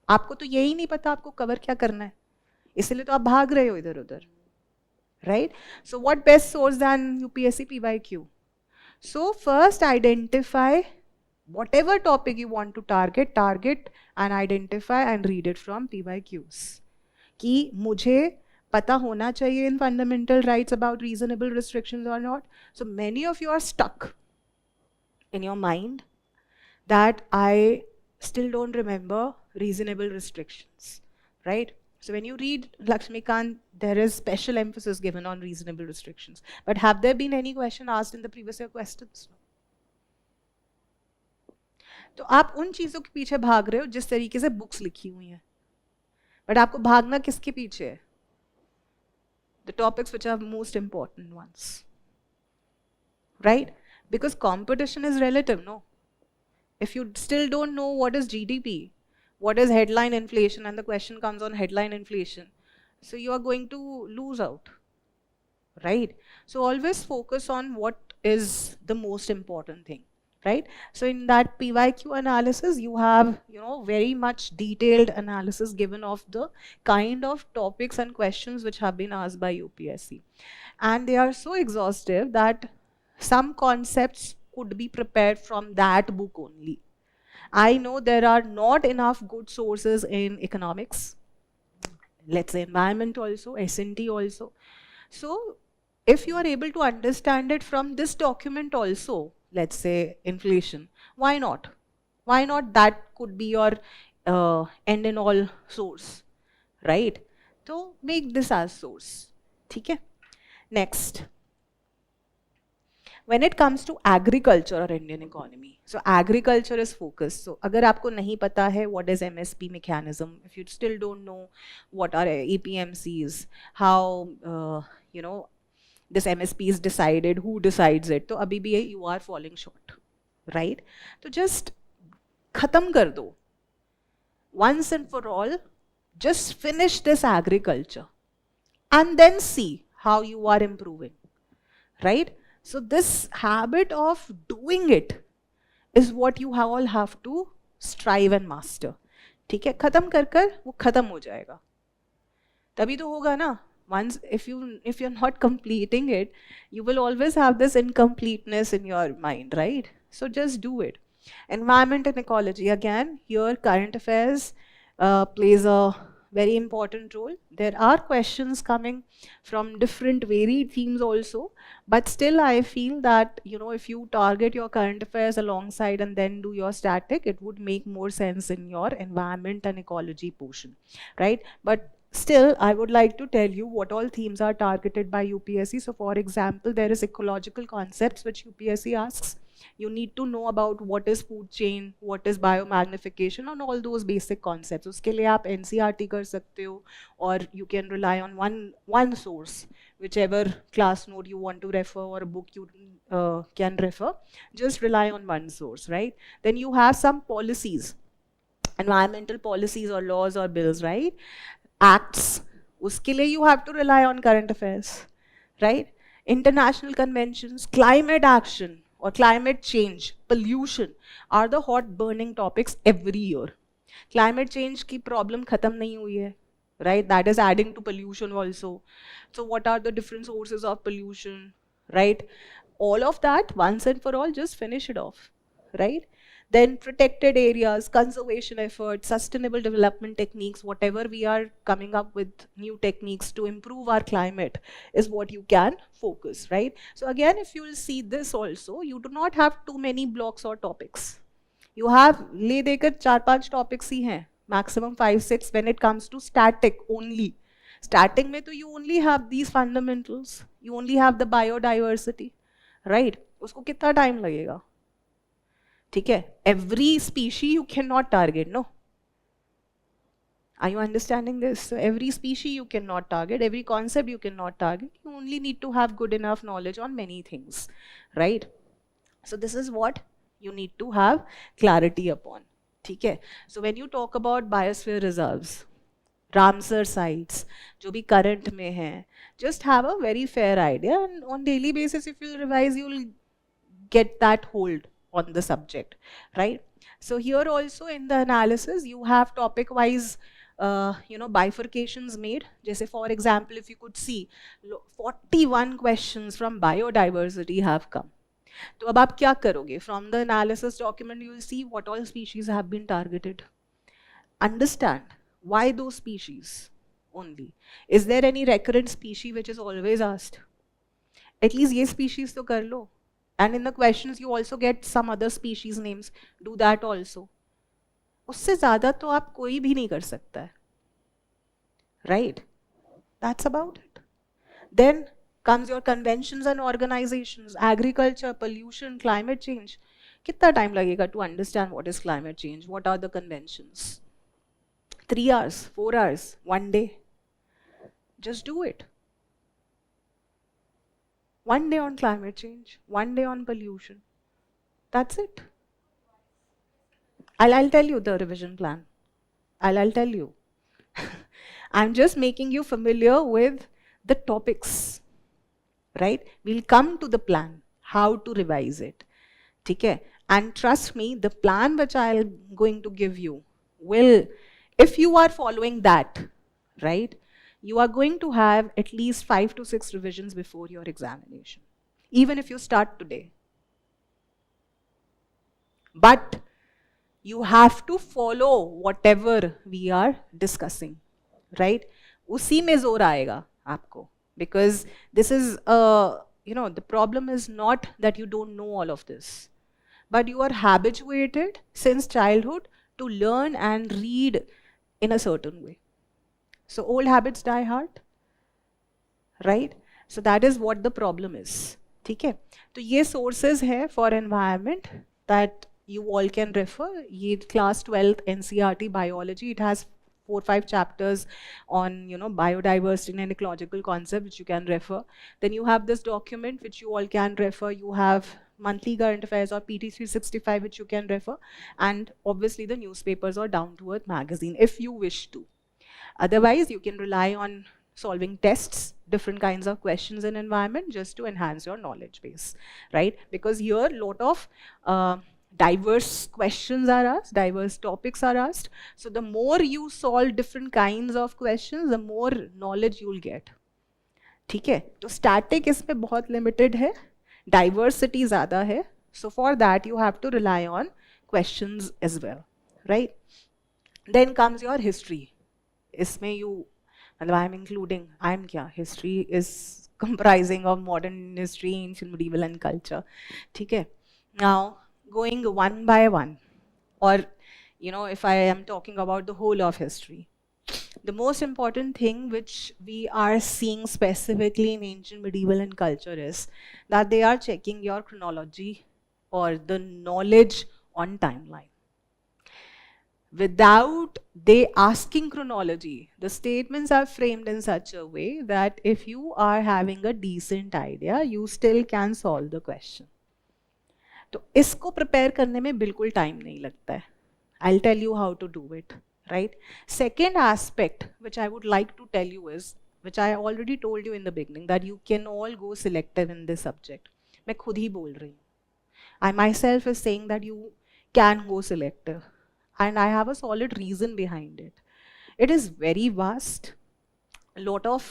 आपको तो यही नहीं पता आपको cover क्या करना है, इसलिए तो आप भाग रहे हो इधर उधर, right? So what best source than UPSC PYQ? So first, identify whatever topic you want to target and identify and read it from PYQs. कि मुझे पता होना चाहिए in fundamental rights about reasonable restrictions or not. So many of you are stuck in your mind that I still don't remember reasonable restrictions, right? So when you read Lakshmikant, there is special emphasis given on reasonable restrictions. But have there been any question asked in the previous year questions? तो आप उन चीज़ों के पीछे भाग रहे हो जिस तरीके से बुक्स लिखी हुई हैं, बट आपको भागना किसके पीछे है? The topics which are most important ones, right? Because competition is relative, no? If you still don't know what is GDP, what is headline inflation, and the question comes on headline inflation, so you are going to lose out, right? So always focus on what is the most important thing, right? So in that PYQ analysis, you have, very much detailed analysis given of the kind of topics and questions which have been asked by UPSC. And they are so exhaustive that some concepts could be prepared from that book only. I know there are not enough good sources in economics, let's say environment also, S&T also. So if you are able to understand it from this document also, let's say inflation, why not? Why not that could be your end and all source, right? So make this as source. Okay? Next. When it comes to agriculture or Indian economy, so agriculture is focused. So अगर आपको नहीं पता है what is MSP mechanism, if you still don't know what are APMCs, how this MSP is decided, who decides it, तो अभी भी you are falling short, right? तो just खत्म कर दो once and for all. Just finish this agriculture and then see how you are improving, right? So this habit of doing it is what you all have to strive and master. ठीक है, खत्म कर कर वो खत्म हो जाएगा, तभी तो होगा ना. Once if you're not completing it, you will always have this incompleteness in your mind, right? So just do it. Environment and ecology, again here current affairs plays a very important role. There are questions coming from different varied themes also, but still I feel that if you target your current affairs alongside and then do your static, it would make more sense in your environment and ecology portion, right? But still, I would like to tell you what all themes are targeted by UPSC. So for example, there is ecological concepts which UPSC asks. You need to know about what is food chain, what is biomagnification, and all those basic concepts. उसके लिए आप NCERT कर सकते हो, or you can rely on one source, whichever class note you want to refer or book you can refer. Just rely on one source, right? Then you have some policies, environmental policies or laws or bills, right? Acts, uske liye you have to rely on current affairs, right? International conventions, climate action or climate change, pollution are the hot burning topics every year. Climate change की problem खत्म नहीं हुई है, right? That is adding to pollution also. So what are the different sources of pollution, right? All of that once and for all, just finish it off, right? Then protected areas, conservation efforts, sustainable development techniques, whatever we are coming up with new techniques to improve our climate is what you can focus, right? So again, if you will see this also, you do not have too many blocks or topics. You have ले देकर 4-5 topics ही हैं, maximum 5-6 when it comes to static only. Static में तो you only have these fundamentals, you only have the biodiversity, right? उसको कितना time लगेगा? ठीक है, every species you cannot target, no? Are you understanding this? So every species you cannot target, every concept you cannot target. You only need to have good enough knowledge on many things, right? So this is what you need to have clarity upon. ठीक है? So when you talk about biosphere reserves, Ramsar sites, जो भी current में हैं, just have a very fair idea, and on daily basis if you revise, you will get that hold on the subject, right? So here also in the analysis, you have topic wise bifurcations made. Jaise for example, if you could see 41 questions from biodiversity have come. तो अब आप क्या करोगे? From the analysis document, you will see what all species have been targeted. Understand why those species only. Is there any recurrent species which is always asked? At least ये species तो कर लो. And in the questions, you also get some other species names. Do that also. उससे ज़्यादा तो आप कोई भी नहीं कर सकता है, right? That's about it. Then comes your conventions and organizations, agriculture, pollution, climate change. कितना टाइम लगेगा to understand what is climate change, what are the conventions? 3 hours, 4 hours, 1 day. Just do it. 1 day on climate change, 1 day on pollution. That's it. I'll tell you the revision plan. I'll tell you. I'm just making you familiar with the topics, right? We'll come to the plan, how to revise it. Okay? And trust me, the plan which I'm going to give you will, if you are following that, right, you are going to have at least 5 to 6 revisions before your examination, even if you start today. But you have to follow whatever we are discussing, right? Usi mein zor aayega aapko, because this is the problem is not that you don't know all of this, but you are habituated since childhood to learn and read in a certain way. So old habits die hard, right? So that is what the problem is. ठीक है? तो ये sources है for environment that you all can refer. ये class 12th NCERT biology, it has 4-5 chapters on biodiversity and ecological concept which you can refer. Then you have this document which you all can refer. You have monthly current affairs or PT 365 which you can refer, and obviously the newspapers or Down to Earth magazine if you wish to. Otherwise, you can rely on solving tests, different kinds of questions in environment just to enhance your knowledge base, right? Because here a lot of diverse questions are asked, diverse topics are asked. So the more you solve different kinds of questions, the more knowledge you will get. ठीक है? तो static इसमें बहुत limited है, diversity ज़्यादा है. So for that you have to rely on questions as well, right? Then comes your history. इसमें I'm including, history is comprising of modern history, ancient, medieval and culture. ठीक है? Now, going one by one, or if I am talking about the whole of history, the most important thing which we are seeing specifically in ancient, medieval and culture is that they are checking your chronology or the knowledge on timeline. Without they asking chronology, the statements are framed in such a way that if you are having a decent idea, you still can solve the question. तो इसको prepare करने में बिल्कुल time नहीं लगता है. I'll tell you how to do it, right? Second aspect which I would like to tell you is, which I already told you in the beginning, that you can all go selective in this subject. मैं खुद ही बोल रही हूँ. I myself is saying that you can go selective. And I have a solid reason behind it. It is very vast. A lot of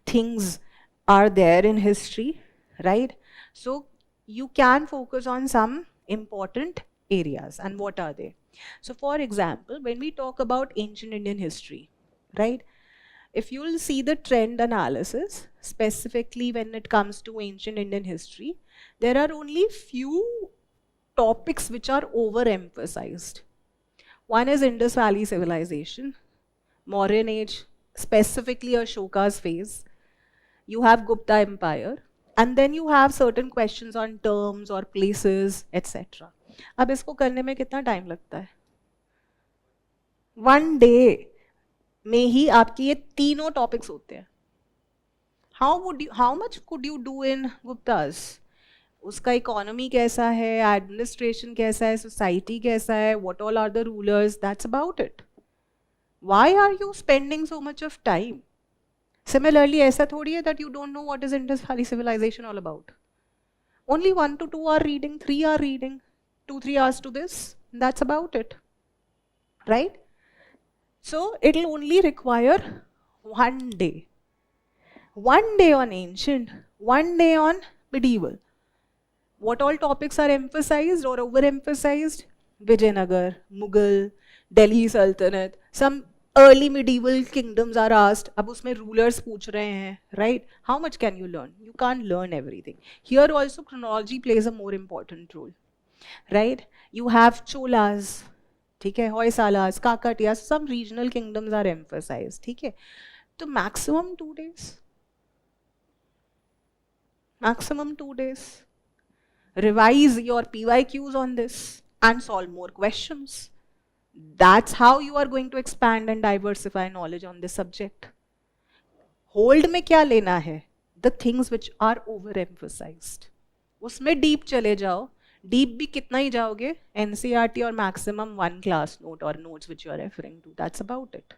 things are there in history, right? So you can focus on some important areas. And what are they? So for example, when we talk about ancient Indian history, right? If you will see the trend analysis, specifically when it comes to ancient Indian history, there are only few topics which are overemphasized. One is Indus Valley civilization, Mauryan age, specifically Ashoka's phase. You have Gupta Empire, and then you have certain questions on terms or places, etc. अब इसको करने में कितना time लगता है? 1 day में ही आपकी ये तीनों topics होते हैं. How much could you do in Gupta's? उसका इकोनॉमी कैसा है, एडमिनिस्ट्रेशन कैसा है, सोसाइटी कैसा है, what all are the rulers, that's about it. Why are you spending so much of time? Similarly ऐसा थोड़ी है that you don't know what is Indus valley civilisation all about. Only 1 to 2 are reading, 3 are reading, 2-3 hours to this, that's about it, right? So it'll only require 1 day. 1 day on ancient, 1 day on medieval. What all topics are emphasized or overemphasized? Vijayanagar, Mughal, Delhi Sultanate, some early medieval kingdoms are asked. अब उसमें rulers पूछ रहे हैं, right? How much can you learn? You can't learn everything. Here also chronology plays a more important role, right? You have Cholas, ठीक है, Hoysalas, Kakatiyas, some regional kingdoms are emphasized, ठीक है? तो maximum 2 days. Maximum 2 days. revise your PYQs on this, and solve more questions. That's how you are going to expand and diversify knowledge on this subject. Hold में क्या लेना है? The things which are overemphasized. उसमें deep चले जाओ. Deep भी कितना ही जाओगे? NCERT और maximum one class note or notes which you are referring to. That's about it.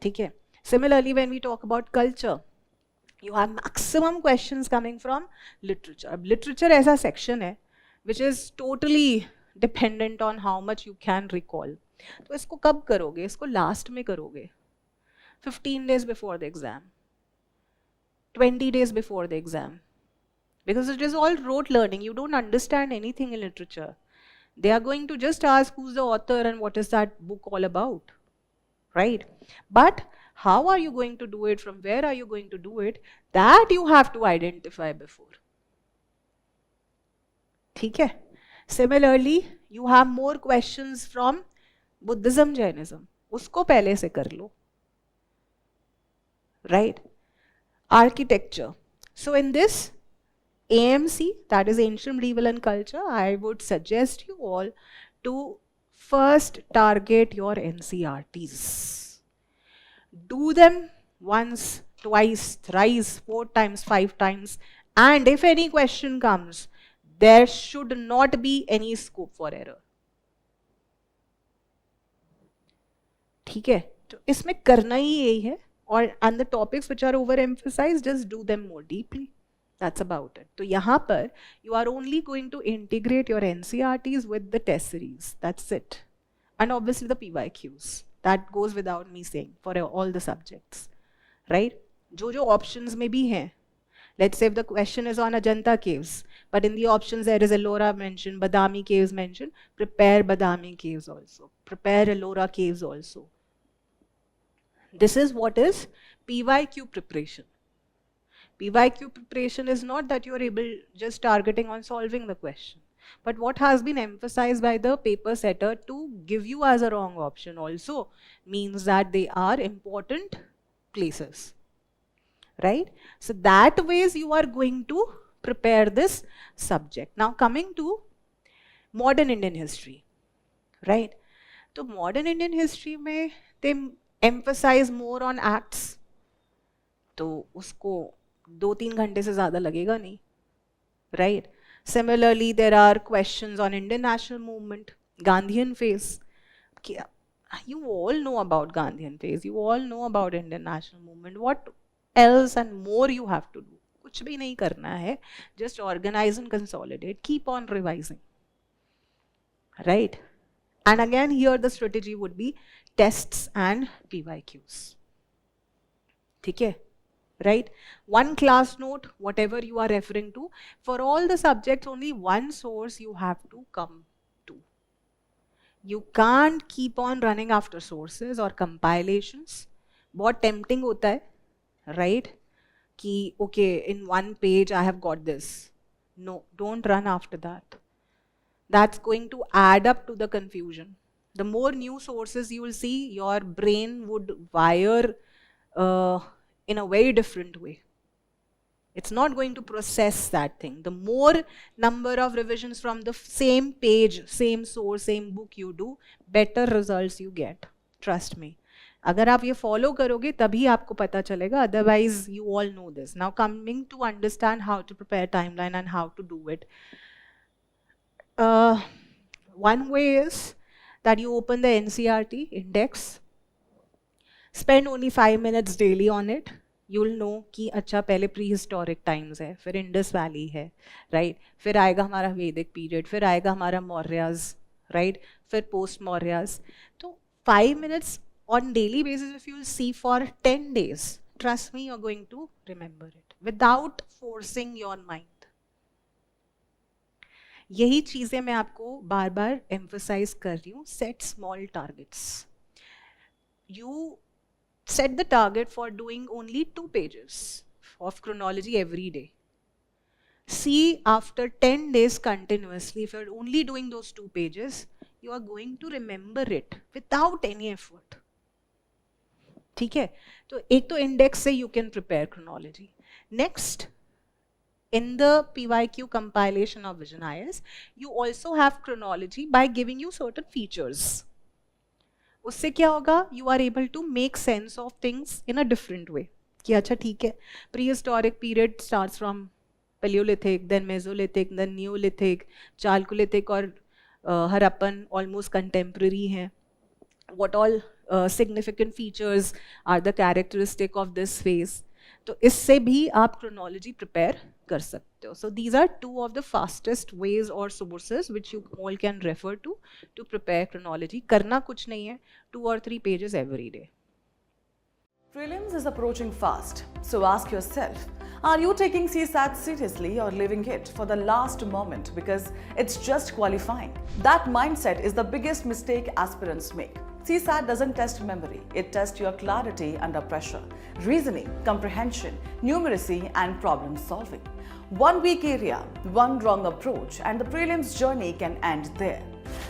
ठीक है? Similarly, when we talk about culture, you have maximum questions coming from literature. अब literature ऐसा section है which is totally dependent on how much you can recall. तो इसको कब करोगे? इसको last में करोगे. 15 days before the exam. 20 days before the exam. Because it is all rote learning. You don't understand anything in literature. They are going to just ask who's the author and what is that book all about. Right? But how are you going to do it? From where are you going to do it? That you have to identify before. ठीक है? Similarly, you have more questions from Buddhism, Jainism. उसको पहले से कर लो. Right? Architecture. So in this AMC, that is Ancient Medieval and Culture, I would suggest you all to first target your NCERTs. Do them once, twice, thrice, 4 times, 5 times, and if any question comes, there should not be any scope for error. ठीक है? तो इसमें करना ही यही है. Or and the topics which are overemphasized, just do them more deeply. That's about it. So यहाँ पर you are only going to integrate your NCERTs with the test series. That's it. And obviously the PYQs. That goes without me saying for all the subjects. Right? जो options में भी हैं. Let's say if the question is on Ajanta caves, but in the options there is Ellora mentioned, Badami caves mentioned, prepare Badami caves also. Prepare Ellora caves also. This is what is PYQ preparation. PYQ preparation is not that you are able just targeting on solving the question, but what has been emphasized by the paper setter to give you as a wrong option also means that they are important places, right? So that ways you are going to prepare this subject. Now coming to modern Indian history, right? So modern Indian history में they emphasize more on acts, तो उसको 2-3 घंटे से ज़्यादा लगेगा नहीं, right? Similarly, there are questions on Indian national movement, Gandhian phase. You all know about Gandhian phase. You all know about Indian national movement. What else and more you have to do? कुछ भी नहीं करना है. Just organize and consolidate. Keep on revising, right? And again, here the strategy would be tests and PYQs. ठीक है? Right? One class note, whatever you are referring to, for all the subjects, only one source you have to come to. You can't keep on running after sources or compilations. बहुत tempting होता है, right? कि okay, in one page I have got this. No, don't run after that. That's going to add up to the confusion. The more new sources you will see, your brain would wire in a very different way. It's not going to process that thing. The more number of revisions from the same page, same source, same book you do, better results you get. Trust me. अगर आप ये follow करोगे तभी आपको पता चलेगा. Otherwise, you all know this. Now coming to understand how to prepare timeline and how to do it. One way is that you open the NCERT index, spend only 5 minutes daily on it. You'll know कि अच्छा पहले prehistoric times है, फिर Indus Valley है, right? फिर आएगा हमारा Vedic period, फिर आएगा हमारा Mauryas, right? फिर post Mauryas. तो 5 minutes on daily basis, if you'll see for 10 days, trust me, you're going to remember it without forcing your mind. यही चीजें मैं आपको बार बार emphasize कर रही हूँ. Set small targets. You set the target for doing only 2 pages of chronology every day. See, after 10 days continuously, if you're only doing those 2 pages, you are going to remember it without any effort. ठीक है? तो एक तो index से you can prepare chronology. Next, in the PYQ compilation of VisionIAS, you also have chronology by giving you certain features. उससे क्या होगा? You are able to make sense of things in a different way. कि अच्छा ठीक है, prehistoric period starts from Paleolithic, then Mesolithic, then Neolithic, Chalcolithic और Harappan almost contemporary हैं. What all significant features are the characteristic of this phase? तो इससे भी आप chronology prepare कर सकते हो. So these are two of the fastest ways or sources which you all can refer to prepare chronology. करना कुछ नहीं है, 2 or 3 pages every day. Prelims is approaching fast, so ask yourself, are you taking CSAT seriously or leaving it for the last moment because it's just qualifying? That mindset is the biggest mistake aspirants make. CSAT doesn't test memory, it tests your clarity under pressure, reasoning, comprehension, numeracy and problem solving. One weak area, one wrong approach and the prelims journey can end there.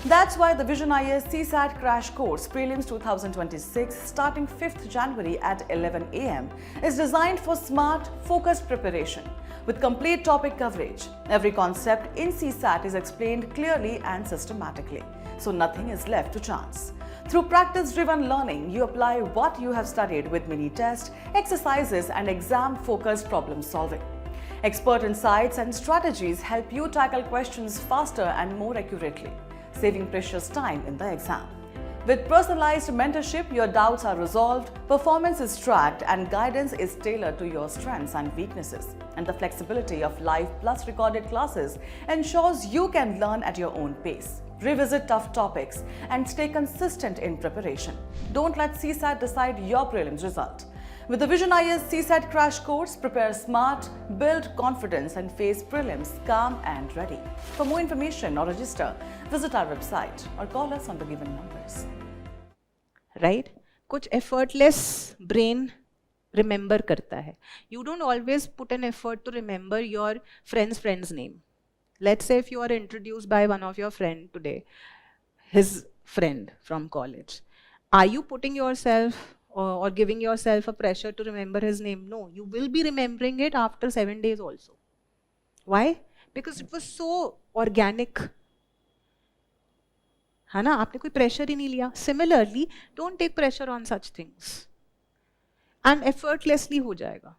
That's why the VisionIAS CSAT Crash Course Prelims 2026 starting 5th January at 11 am is designed for smart, focused preparation. With complete topic coverage, every concept in CSAT is explained clearly and systematically, so nothing is left to chance. Through practice-driven learning, you apply what you have studied with mini-tests, exercises and exam-focused problem solving. Expert insights and strategies help you tackle questions faster and more accurately, saving precious time in the exam. With personalized mentorship, your doubts are resolved, performance is tracked, and guidance is tailored to your strengths and weaknesses. And the flexibility of live plus recorded classes ensures you can learn at your own pace, revisit tough topics, and stay consistent in preparation. Don't let CSAT decide your prelims result. With the VisionIAS CSAT Crash Course, prepare smart, build confidence and face prelims calm and ready. For more information or register, visit our website or call us on the given numbers. Right? कुछ effortless brain remember करता है. You don't always put an effort to remember your friend's name. Let's say if you are introduced by one of your friend today, his friend from college. Are you putting yourself or giving yourself a pressure to remember his name? No, you will be remembering it after 7 days also. Why? Because it was so organic. है ना? आपने कोई pressure ही नहीं लिया. Similarly, don't take pressure on such things. And effortlessly हो जाएगा.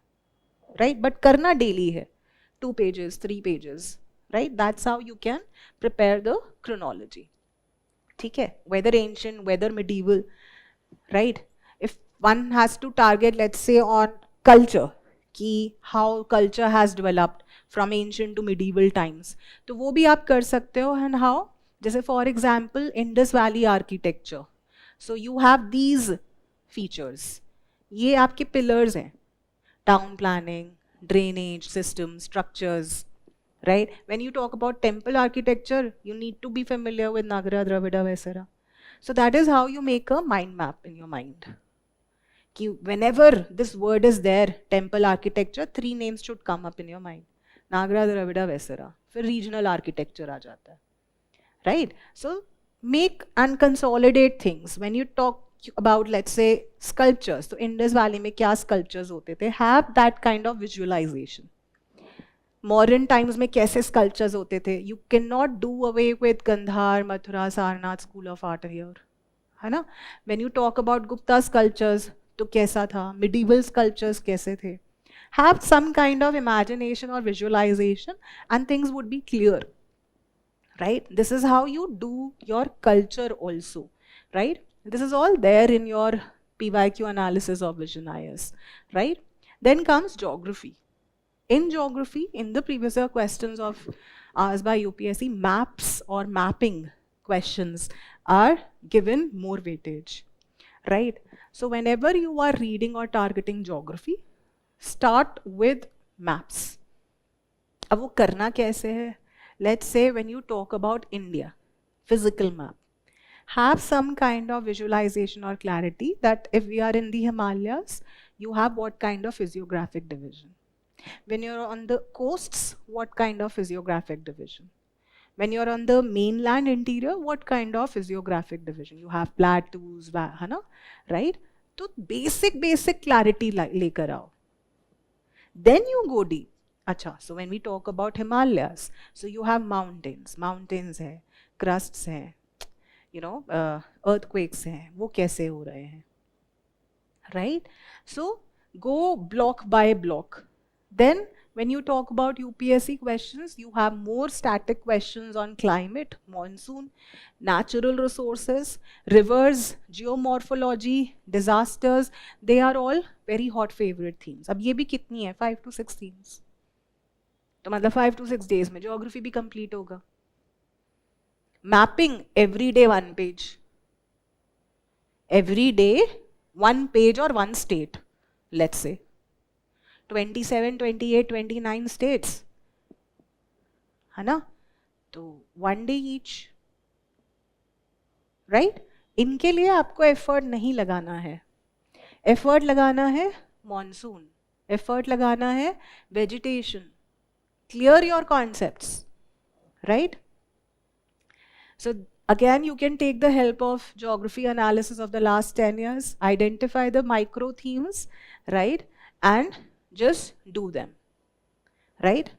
Right? But करना daily है. 2 pages, 3 pages. Right? That's how you can prepare the chronology. ठीक है? Whether ancient, whether medieval. Right? If one has to target, let's say, on culture, कि how culture has developed from ancient to medieval times, तो वो भी आप कर सकते हो. And how? जैसे for example, Indus Valley architecture. So you have these features. ये आपके pillars हैं. Town planning, drainage systems, structures. Right? When you talk about temple architecture, you need to be familiar with Nagara, Dravida, Vesara. So that is how you make a mind map in your mind. Whenever this word is there, temple architecture, 3 names should come up in your mind. Nagara, Dravida, Vesara. फिर regional architecture आ जाता है. Right? So make and consolidate things. When you talk about, let's say, sculptures, so Indus Valley में क्या sculptures होते थे? Have that kind of visualization. Modern times में कैसे sculptures होते थे? You cannot do away with Gandhar, Mathura, Sarnath School of Art here. है ना? When you talk about Gupta sculptures, तो कैसा था? Medieval sculptures कैसे थे? Have some kind of imagination or visualization and things would be clear. Right? This is how you do your culture also. Right? This is all there in your PYQ analysis of VisionIAS. Right? Then comes geography. In geography, in the previous year questions of asked by UPSC, maps or mapping questions are given more weightage. Right? So whenever you are reading or targeting geography, start with maps. अब वो करना कैसे है? Let's say when you talk about India, physical map, have some kind of visualization or clarity that if we are in the Himalayas, you have what kind of physiographic division. When you're on the coasts, what kind of physiographic division? When you're on the mainland interior, what kind of physiographic division? You have plateaus, है ना? Right? तो basic clarity लेकर आओ. Then you go deep. अच्छा, so when we talk about Himalayas, so you have mountains है, crusts हैं, earthquakes हैं, वो कैसे हो रहे हैं, right? So go block by block. Then when you talk about UPSC questions, you have more static questions on climate, monsoon, natural resources, rivers, geomorphology, disasters. They are all very hot favorite themes. अब ये भी कितनी है, 5 to 6 themes. तो मतलब 5 to 6 days में geography भी complete होगा. Mapping, every day 1 page. Every day 1 page or 1 state, let's say. 27, 28, 29 states. है ना? तो 1 day each. Right? इनके लिए आपको effort नहीं लगाना है. Effort लगाना है monsoon. Effort लगाना है vegetation. Clear your concepts. Right? So again, you can take the help of geography analysis of the last 10 years, identify the micro themes, right? And just do them, right?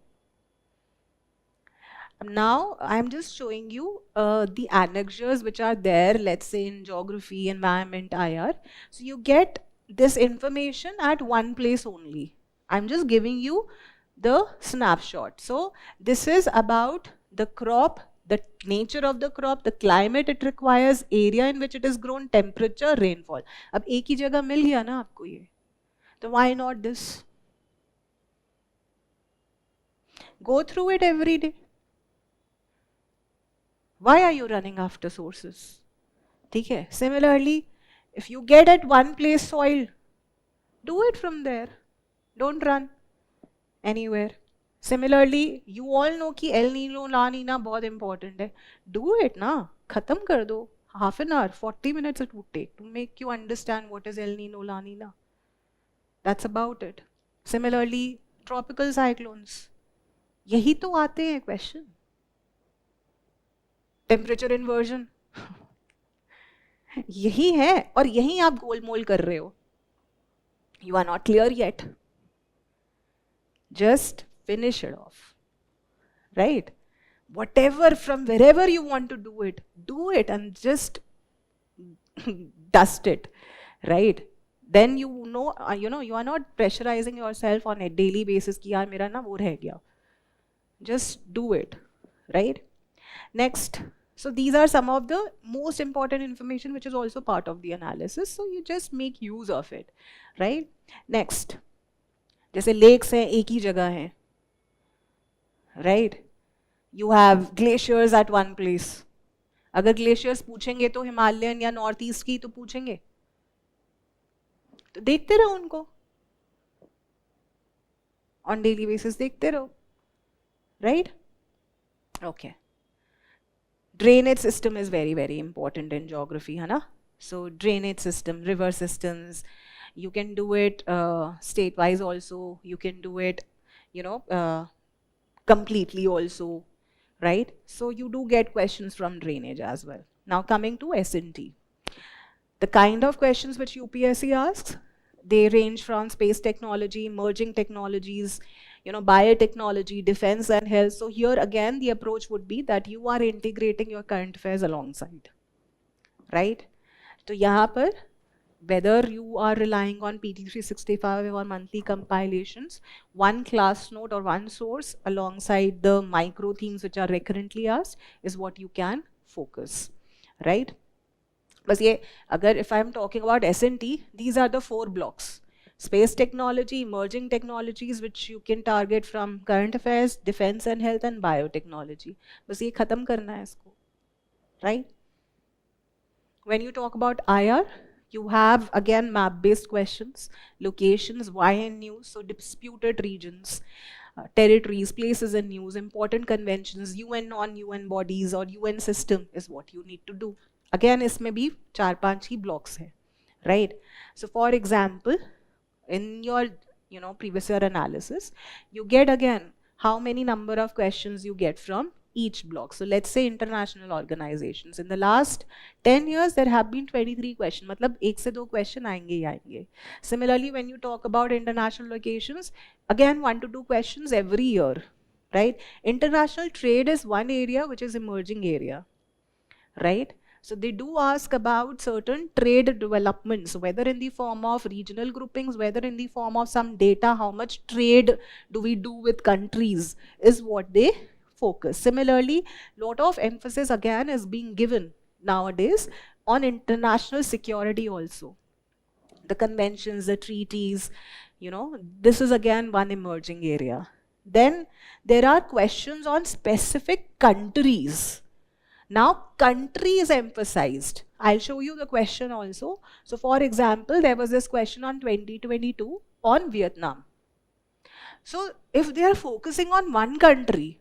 Now, I'm just showing you the annexures which are there, let's say in geography, environment, IR. So you get this information at one place only. I'm just giving you the snapshot. So this is about the crop, the nature of the crop, the climate it requires, area in which it is grown, temperature, rainfall. अब एक ही जगह मिल गया ना आपको ये, तो why not this? Go through it every day. Why are you running after sources? ठीक है. Similarly, if you get at one place soil, do it from there. Don't run anywhere. Similarly, you all know कि El Nino, La Nina बहुत important है. Do it ना. खत्म कर दो. Half an hour, 40 minutes it would take to make you understand what is El Nino, La Nina. That's about it. Similarly, tropical cyclones. यही तो आते हैं question. Temperature inversion. यही है और यही आप गोलमोल कर रहे हो. You are not clear yet. Just finish it off, right? Whatever, from wherever you want to do it and just dust it, right? Then you know, you are not pressurizing yourself on a daily basis कि यार मेरा ना वो रह गया. Just do it, right? Next, so these are some of the most important information which is also part of the analysis. So you just make use of it, right? Next, जैसे lakes हैं एक ही जगह हैं, right? You have glaciers at one place. अगर glaciers पूछेंगे तो Himalayan या north east की तो पूछेंगे, तो देखते रहो उनको on daily basis, देखते रहो, right? Okay. Drainage system is very, very important in geography, है ना? So drainage system, river systems, you can do it state-wise also. You can do it, completely also, right? So you do get questions from drainage as well. Now coming to S&T. The kind of questions which UPSC asks, they range from space technology, emerging technologies, biotechnology, defense and health. So here again, the approach would be that you are integrating your current affairs alongside, right? So यहाँ पर, whether you are relying on PT365 or monthly compilations, one class note or one source alongside the micro themes which are recurrently asked is what you can focus, right? बस ये, अगर if I'm talking about S&T, these are the 4 blocks. Space technology, emerging technologies which you can target from current affairs, defense and health and biotechnology. बस ये खत्म करना है इसको, right? When you talk about IR, you have again map-based questions, locations, why and news, so disputed regions, territories, places and news, important conventions, UN, non-UN bodies or UN system is what you need to do. Again, इसमें भी 4-5 ही blocks है, right? So for example, in your previous year analysis, you get again how many number of questions you get from each block. So let's say international organizations. In the last 10 years, there have been 23 questions. मतलब एक से दो question आएंगे ही आएंगे. Similarly, when you talk about international locations, again 1 to 2 questions every year, right? International trade is one area which is emerging area, right? So they do ask about certain trade developments, whether in the form of regional groupings, whether in the form of some data, how much trade do we do with countries is what they focus. Similarly, lot of emphasis again is being given nowadays on international security also. The conventions, the treaties, this is again one emerging area. Then there are questions on specific countries. Now, country is emphasized. I'll show you the question also. So, for example, there was this question on 2022 on Vietnam. So, if they are focusing on one country,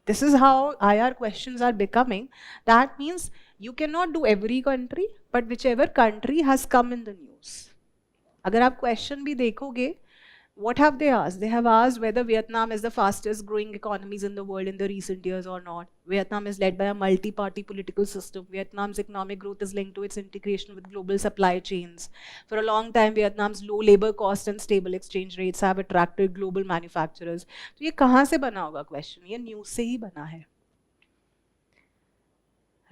this is how IR questions are becoming. That means you cannot do every country, but whichever country has come in the news. अगर आप question भी देखोगे, what have they asked? They have asked whether Vietnam is the fastest growing economies in the world in the recent years or not. Vietnam is led by a multi-party political system. Vietnam's economic growth is linked to its integration with global supply chains. For a long time, Vietnam's low labor cost and stable exchange rates have attracted global manufacturers. तो ये कहाँ से बना होगा question? ये news से ही बना है.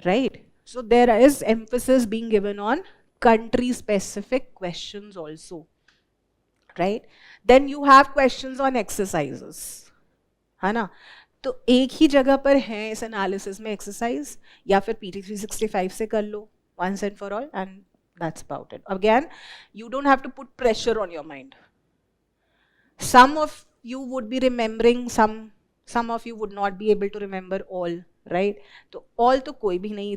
Right? So there is emphasis being given on country-specific questions also. Right? Then you have questions on exercises, है ना? तो एक ही जगह पर है इस एनालिसिस में एक्सरसाइज, या फिर PT 365 से कर लो once and for all, and that's about it. Again, you don't have to put pressure on your mind. Some of you would be remembering, some of you would not be able to remember all, right? तो all तो कोई भी नहीं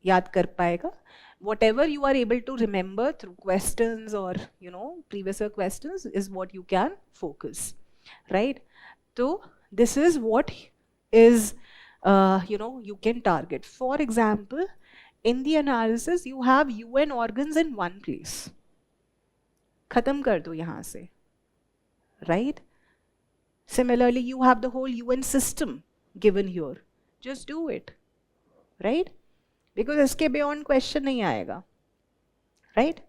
याद कर पाएगा. Whatever you are able to remember through questions or previous year questions is what you can focus, right? So this is what is you can target. For example, in the analysis you have UN organs in one place. खत्म कर दो यहाँ से, right? Similarly, you have the whole UN system given here. Just do it, right? Because इसके beyond question नहीं आएगा, right?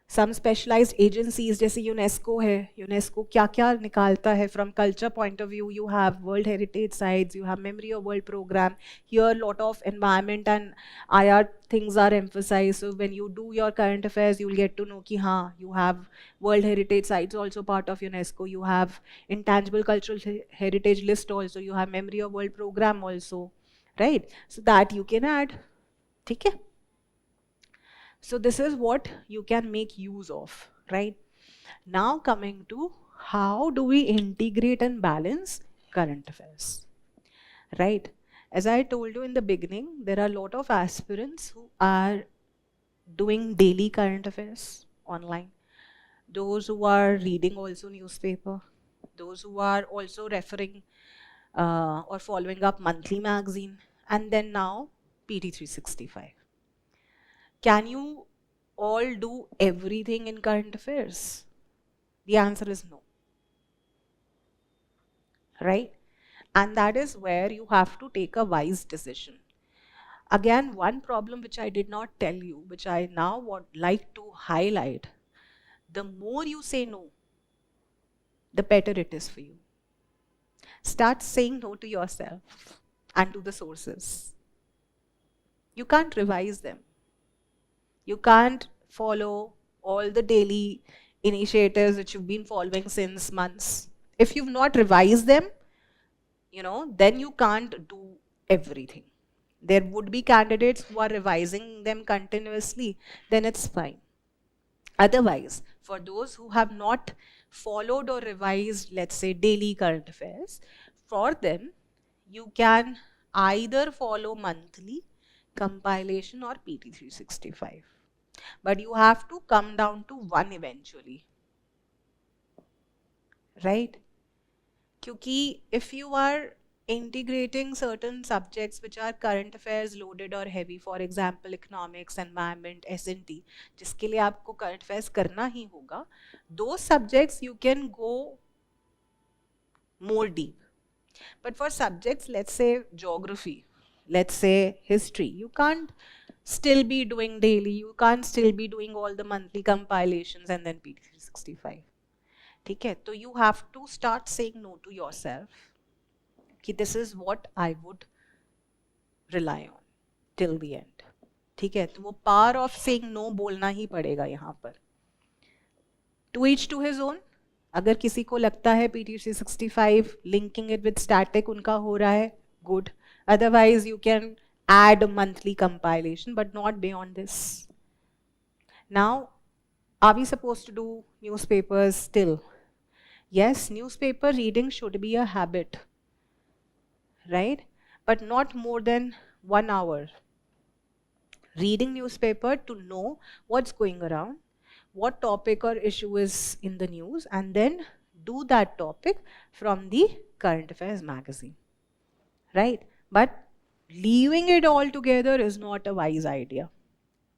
Some specialized agencies जैसे UNESCO है, यूनेस्को क्या क्या निकालता है from culture point of view. You have World Heritage Sites, you have Memory of World Program. Here lot of environment and IR things are emphasized. So when you do your current affairs, you will get to know कि हाँ, you have World Heritage Sites also part of UNESCO. You have Intangible Cultural Heritage List also. You have Memory of World Program also, right? So that you can add. ठीक है? So this is what you can make use of, right? Now coming to how do we integrate and balance current affairs, right? As I told you in the beginning, there are a lot of aspirants who are doing daily current affairs online. Those who are reading also newspaper, those who are also referring or following up monthly magazine, and then now PT 365. Can you all do everything in current affairs? The answer is no. Right? And that is where you have to take a wise decision. Again, one problem which I did not tell you, which I now would like to highlight, the more you say no, the better it is for you. Start saying no to yourself and to the sources. You can't revise them. You can't follow all the daily initiatives that you've been following since months. If you've not revised them, then you can't do everything. There would be candidates who are revising them continuously, then it's fine. Otherwise, for those who have not followed or revised, let's say, daily current affairs, for them, you can either follow monthly, compilation or PT 365. But you have to come down to one eventually, right? Because if you are integrating certain subjects which are current affairs loaded or heavy, for example, economics, environment, S&T, जिसके लिए आपको current affairs करना ही होगा, those subjects you can go more deep. But for subjects, let's say geography, let's say history, you can't still be doing daily, you can't still be doing all the monthly compilations and then PT365. Okay, so you have to start saying no to yourself. कि this is what I would rely on till the end. ठीक है, तो वो power of saying no बोलना ही पड़ेगा यहाँ पर. To each to his own. अगर किसी को लगता है PT365 linking it with static उनका हो रहा है, good. Otherwise you can add monthly compilation but not beyond this. Now, are we supposed to do newspapers still? Yes, newspaper reading should be a habit, right? But not more than 1 hour. Reading newspaper to know what's going around, what topic or issue is in the news, and then do that topic from the current affairs magazine, right? But leaving it all together is not a wise idea.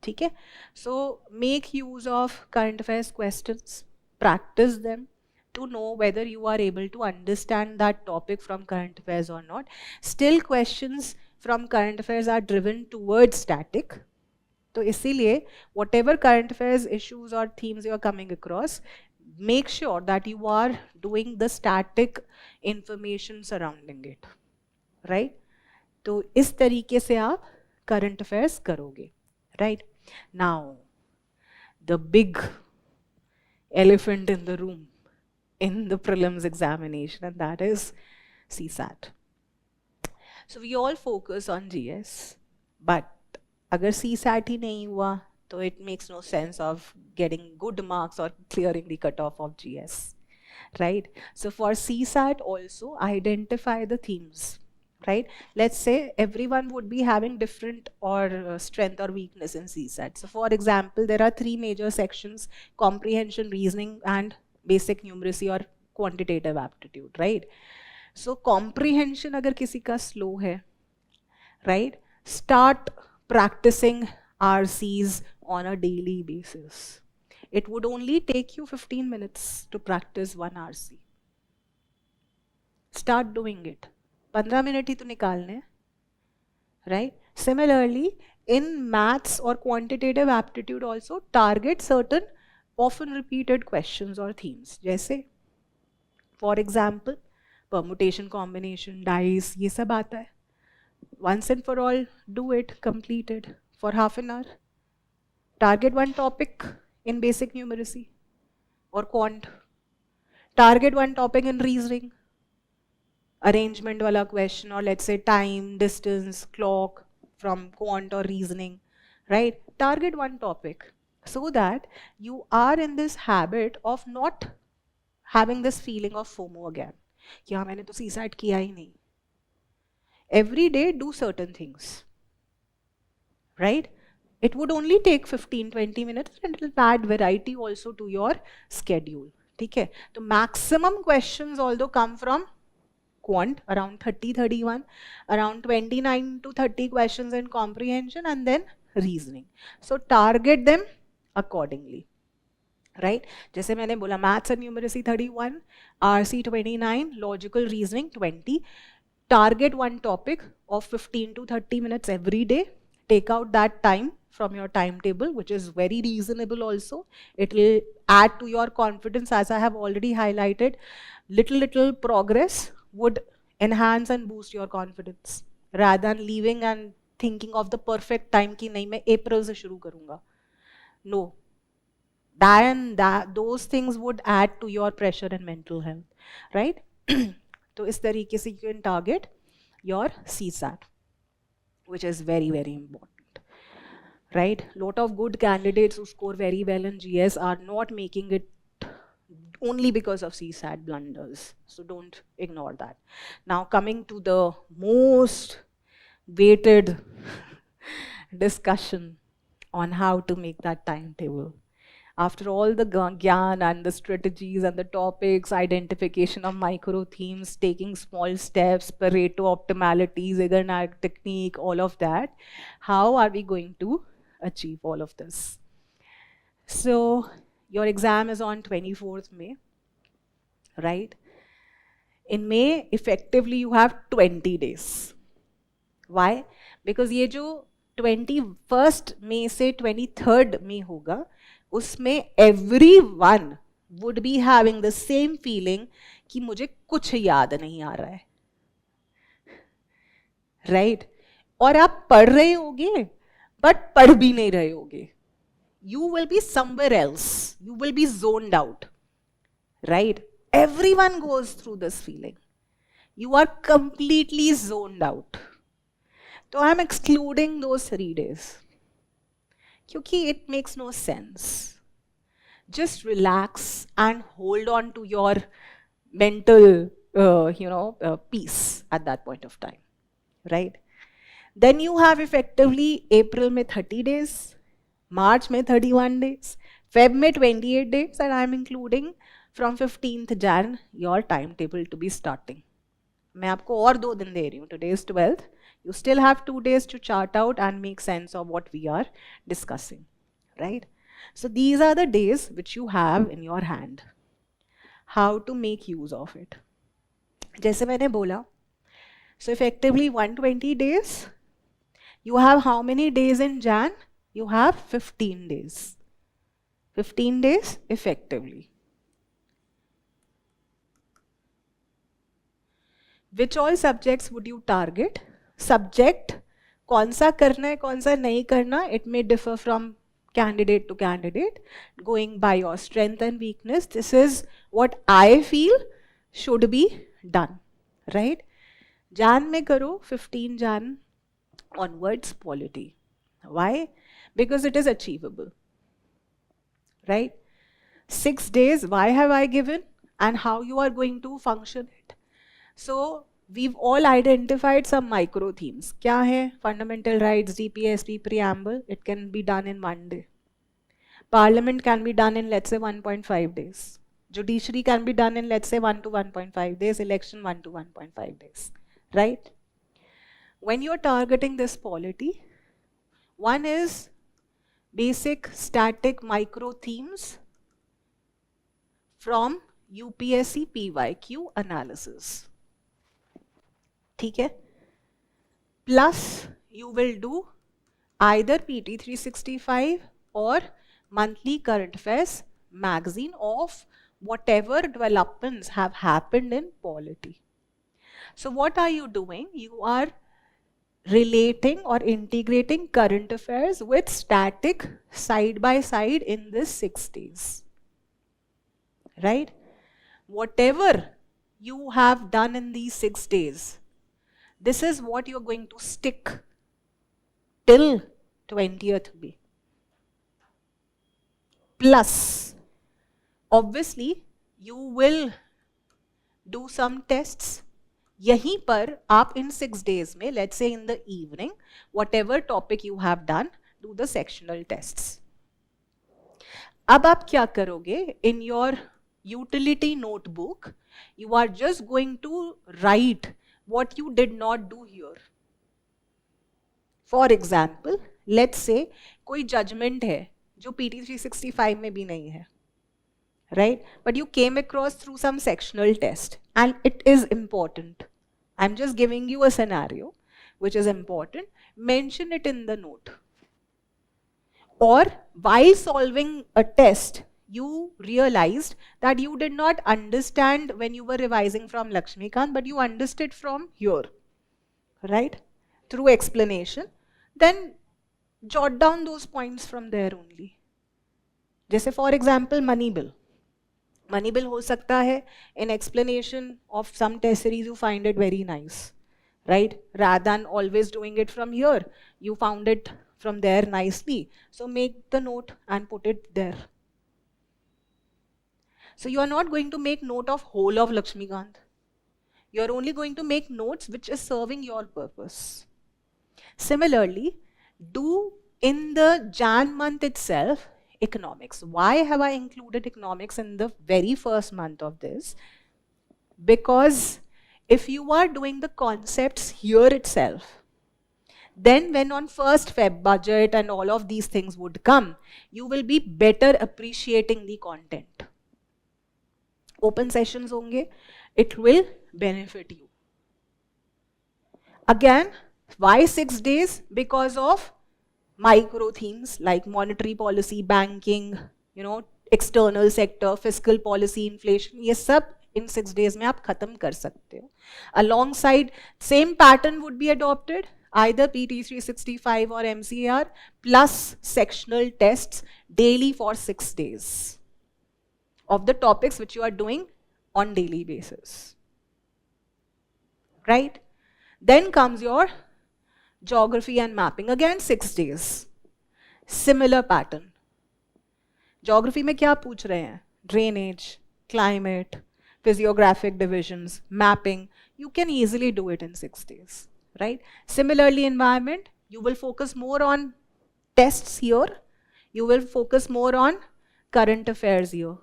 Okay? So make use of current affairs questions, practice them to know whether you are able to understand that topic from current affairs or not. Still questions from current affairs are driven towards static. तो इसीलिए whatever current affairs issues or themes you are coming across, make sure that you are doing the static information surrounding it, right? तो इस तरीके से आप current affairs करोगे, right? Now, the big elephant in the room in the prelims examination, and that is CSAT. So we all focus on GS, but अगर CSAT ही नहीं हुआ, तो it makes no sense of getting good marks or clearing the cutoff of GS, right? So for CSAT also, identify the themes, right? Let's say everyone would be having different or strength or weakness in CSAT. So for example, there are 3 major sections: comprehension, reasoning, and basic numeracy or quantitative aptitude, right? So comprehension अगर किसी का slow है, right? Start practicing RCs on a daily basis. It would only take you 15 minutes to practice one RC. Start doing it. 15 minute ही तो निकालने हैं, right? Similarly, in maths or quantitative aptitude also, target certain often repeated questions or themes. जैसे, for example, permutation, combination, dice, ये सब आता है. Once and for all, do it, complete it for half an hour. Target one topic in basic numeracy or quant. Target one topic in reasoning. Arrangement wala question, or let's say time, distance, clock from quant or reasoning, right? Target one topic so that you are in this habit of not having this feeling of FOMO again. कि हाँ मैंने तो CSAT किया ही नहीं. Every day do certain things, right? It would only take 15-20 minutes and it will add variety also to your schedule. Okay? So maximum questions although come from quant, around 30-31, around 29 to 30 questions in comprehension, and then reasoning. So target them accordingly. Right? जैसे मैंने बोला maths and numeracy 31, RC 29, logical reasoning 20. Target one topic of 15 to 30 minutes every day. Take out that time from your timetable, which is very reasonable also. It will add to your confidence, as I have already highlighted. Little progress would enhance and boost your confidence rather than leaving and thinking of the perfect time कि नहीं मैं April से शुरू करूँगा. No. Those things would add to your pressure and mental health, right? तो इस तरीके से you can target your CSAT, which is very important, right? Lot of good candidates who score very well in GS are not making it only because of CSAT blunders. So don't ignore that. Now coming to the most weighted discussion on how to make that timetable. After all the gyan and the strategies and the topics, identification of micro themes, taking small steps, Pareto optimality, Zeigarnik technique, all of that, how are we going to achieve all of this? So your exam is on 24th May, right? In May, effectively you have 20 days. Why? Because ये जो 21st May से 23rd May होगा, उसमें everyone would be having the same feeling कि मुझे कुछ याद नहीं आ रहा है, right? और आप पढ़ रहे होगे, but पढ़ भी नहीं रहे होगे. You will be somewhere else. You will be zoned out, right? Everyone goes through this feeling. You are completely zoned out. So I'm excluding those 3 days. Because it makes no sense. Just relax and hold on to your mental, peace at that point of time, right? Then you have effectively April में 30 days, March में 31 days, Feb में 28 days, and I'm including from 15th Jan your timetable to be starting. मैं आपको और 2 दिन दे रही हूँ. Today is 12th. You still have 2 days to chart out and make sense of what we are discussing, right? So these are the days which you have in your hand. How to make use of it. जैसे मैंने बोला, so effectively 120 days. You have how many days in Jan? You have 15 days. 15 days effectively. Which all subjects would you target? Subject, कौन सा करना है, कौन सा नहीं करना, it may differ from candidate to candidate, going by your strength and weakness. This is what I feel should be done, right? Jan में करो, 15 Jan onwards polity. Why? Because it is achievable, right? 6 days, why have I given and how you are going to function it. So we've all identified some micro themes. क्या है? Fundamental rights, DPSP, preamble, it can be done in 1 day. Parliament can be done in, let's say, 1.5 days. Judiciary can be done in, let's say, 1 to 1.5 days. Election, 1 to 1.5 days, right? When you're targeting this polity, one is basic static micro themes from UPSC PYQ analysis. ठीक है? Plus you will do either PT 365 or monthly current affairs magazine of whatever developments have happened in polity. So what are you doing? You are relating or integrating current affairs with static side by side in this 6 days, right? Whatever you have done in these 6 days, this is what you're going to stick till 20th May. Plus, obviously, you will do some tests. यहीं पर आप in 6 days में, let's say in the evening, whatever topic you have done, do the sectional tests. अब आप क्या करोगे? In your utility notebook, you are just going to write what you did not do here. For example, let's say कोई judgment है जो PT 365 में भी नहीं है, right? But you came across through some sectional test and it is important. I'm just giving you a scenario which is important. Mention it in the note. Or while solving a test, you realized that you did not understand when you were revising from Lakshmikant, but you understood from here, right? Through explanation. Then jot down those points from there only. जैसे for example, money bill. Money bill हो सकता है in explanation of some test series you find it very nice, right? Rather than always doing it from here, you found it from there nicely. So make the note and put it there. So you are not going to make note of whole of Lakshmikant. You are only going to make notes which is serving your purpose. Similarly, do in the Jan month itself, economics. Why have I included economics in the very first month of this? Because if you are doing the concepts here itself, then when on 1st Feb budget and all of these things would come, you will be better appreciating the content. Open sessions होंगे, it will benefit you. Again, why 6 days? Because of micro themes like monetary policy, banking, external sector, fiscal policy, inflation, ये सब in 6 days में आप खत्म कर सकते हो. Alongside, same pattern would be adopted, either PT 365 or MCAR plus sectional tests daily for 6 days of the topics which you are doing on daily basis. Right? Then comes your geography and mapping, again 6 days. Similar pattern. Geography में क्या पूछ रहे हैं? Drainage, climate, physiographic divisions, mapping. You can easily do it in 6 days, right? Similarly, environment, you will focus more on tests here. You will focus more on current affairs here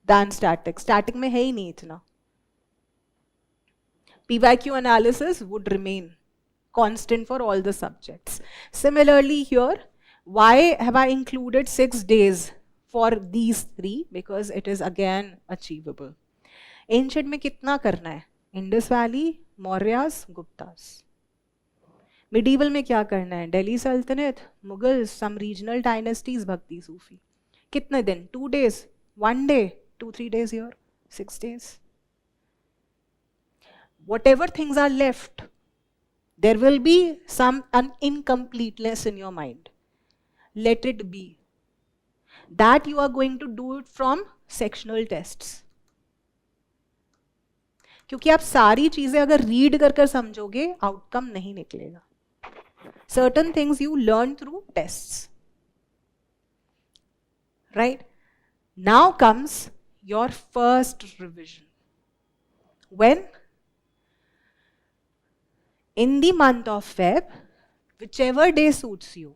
than static. Static में है ही नहीं इतना. PYQ analysis would remain constant for all the subjects. Similarly here, why have I included 6 days for these 3? Because it is again achievable. Ancient में कितना करना है? Indus Valley, Mauryas, Guptas. Medieval में क्या करना है? Delhi Sultanate, Mughals, some regional dynasties, Bhakti Sufi. कितने दिन? 2 days, 1 day, 2-3 days here, 6 days. Whatever things are left, there will be some incompleteness in your mind. Let it be. That you are going to do it from sectional tests. क्योंकि आप सारी चीजें अगर read कर समझोगे, outcome नहीं निकलेगा. Certain things you learn through tests. Right? Now comes your first revision. When? In the month of Feb, whichever day suits you,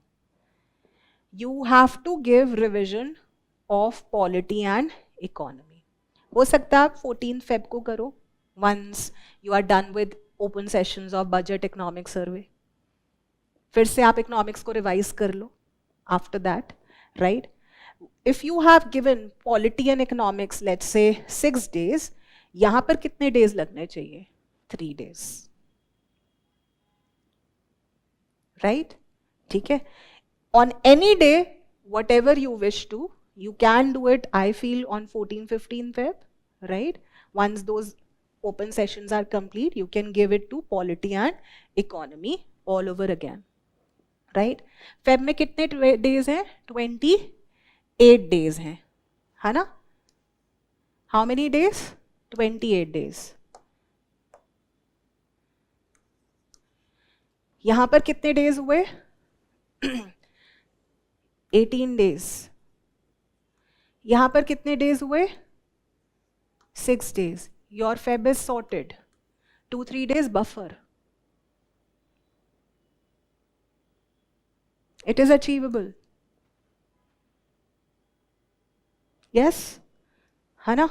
you have to give revision of polity and economy. हो सकता है आप 14 Feb को करो, once you are done with open sessions of budget economic survey. फिर से आप economics को revise कर लो after that, right? If you have given polity and economics, let's say 6 days, यहाँ पर कितने days लगने चाहिए? 3 days. Right? ठीक है? On any day, whatever you wish to, you can do it, I feel, on 14-15 Feb, right? Once those open sessions are complete, you can give it to polity and economy all over again, right? Feb में कितने days हैं? 28 days हैं, है ना? How many days? 28 days. यहाँ पर कितने days हुए? 18 days. यहाँ पर कितने days हुए? 6 days. Your Feb is sorted. 2-3 days buffer. It is achievable. Yes? है ना?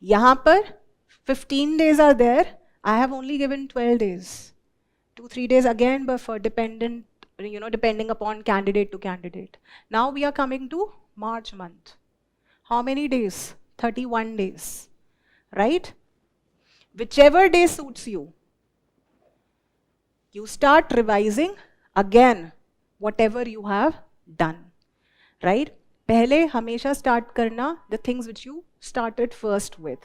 यहाँ पर 15 days are there. I have only given 12 days. 2-3 days again buffer, depending upon candidate to candidate. Now we are coming to March month. How many days? 31 days, right? Whichever day suits you, you start revising again whatever you have done, right? पहले हमेशा start करना the things which you started first with.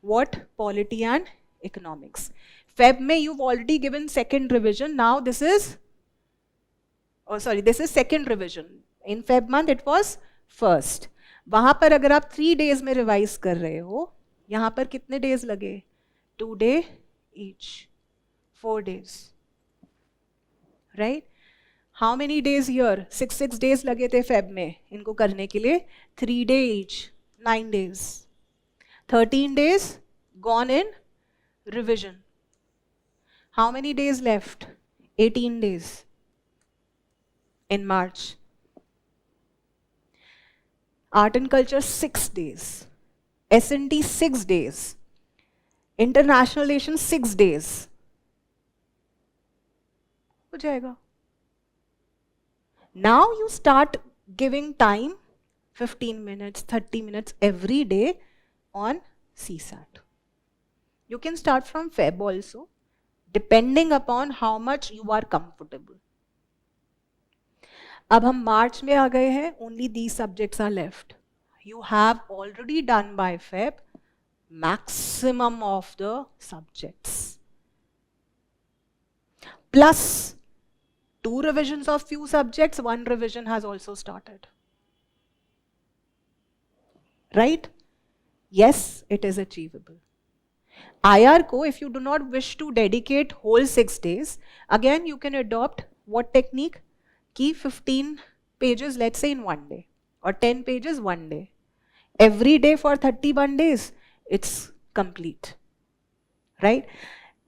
What? Polity and economics. Feb में you've already given second revision. Now this is, this is second revision. In Feb month it was first. वहाँ पर अगर आप 3 days में revise कर रहे हो, यहाँ पर कितने days लगे? 2 day each, 4 days, right? How many days here? 6 days लगे थे Feb में इनको करने के लिए. 3 day each, 9 days. 13 days gone in revision. How many days left? 18 days in March. Art and culture 6 days. S&T 6 days. International relations 6 days. हो जाएगा. Now you start giving time, 15 minutes, 30 minutes every day on CSAT. You can start from Feb also, depending upon how much you are comfortable. अब हम मार्च में आ गए हैं, only these subjects are left. You have already done by Feb maximum of the subjects. Plus 2 revisions of few subjects, 1 revision has also started. Right? Yes, it is achievable. IR ko, if you do not wish to dedicate whole 6 days, again you can adopt what technique? Ki 15 pages, let's say in 1 day, or 10 pages 1 day. Every day for 31 days, it's complete. Right?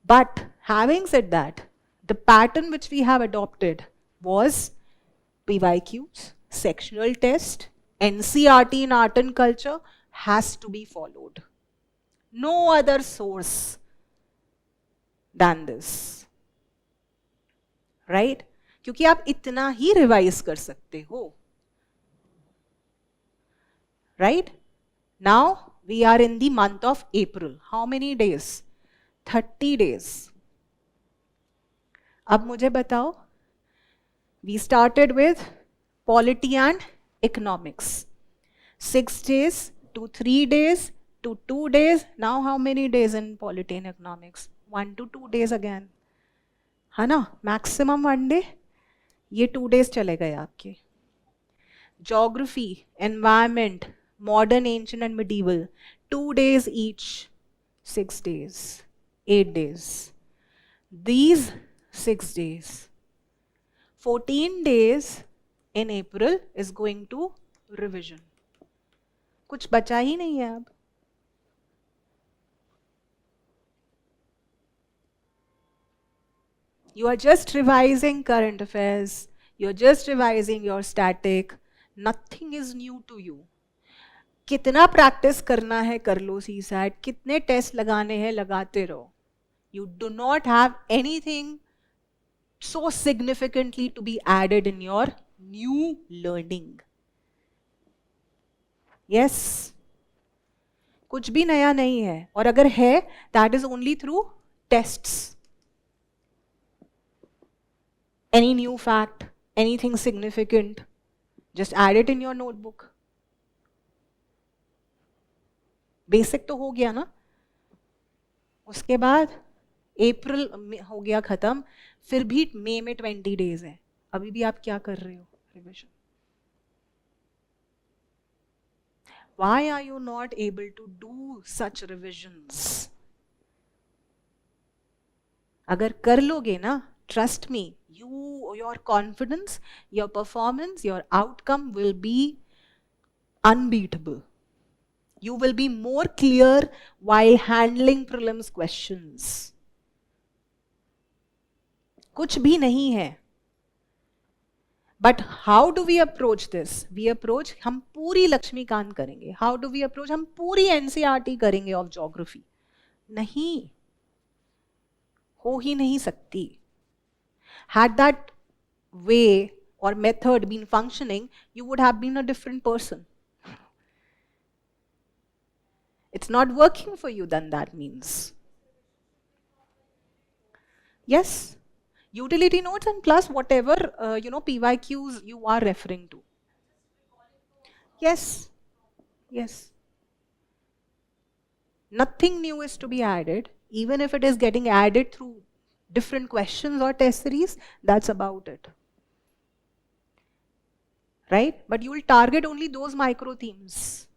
But having said that, the pattern which we have adopted was PYQs, sectional test, NCERT in art and culture has to be followed. No other source than this. Right? क्योंकि आप इतना ही revise कर सकते हो. Right? Now we are in the month of April. How many days? 30 days. अब मुझे बताओ, we started with polity and economics. 6 days to 3 days to 2 days. Now how many days in polity and economics? 1 to 2 days again. है ना? Maximum 1 day. ये 2 days चले गए आपके. Geography, environment, modern, ancient and medieval. 2 days each. 6 days. 8 days. These 6 days. 14 days in April is going to revision. कुछ बचा ही नहीं है अब. You are just revising current affairs. You're just revising your static. Nothing is new to you. कितना practice करना है कर लो CSAT, कितने टेस्ट लगाने हैं लगाते रहो. You do not have anything so significantly to be added in your new learning. Yes. कुछ भी नया नहीं है, और अगर है that is only through tests. Any new fact, anything significant, just add it in your notebook. Basic तो हो गया ना. उसके बाद अप्रैल हो गया खत्म, फिर भी मई में 20 डेज है. अभी भी आप क्या कर रहे हो? Revision. Why are you not able to do such revisions? अगर कर लोगे ना, trust me, your confidence, your performance, your outcome will be unbeatable. You will be more clear while handling prelims questions. कुछ भी नहीं है. But how do we approach this? We approach, हम पूरी लक्ष्मीकांत करेंगे. How do we approach? हम पूरी NCERT करेंगे of geography. नहीं, हो ही नहीं सकती. Had that way or method been functioning, you would have been a different person. It's not working for you, then that means. Yes. Utility notes and plus whatever, PYQs you are referring to. Yes. Yes. Nothing new is to be added. Even if it is getting added through different questions or test series, that's about it. Right? But you will target only those micro themes.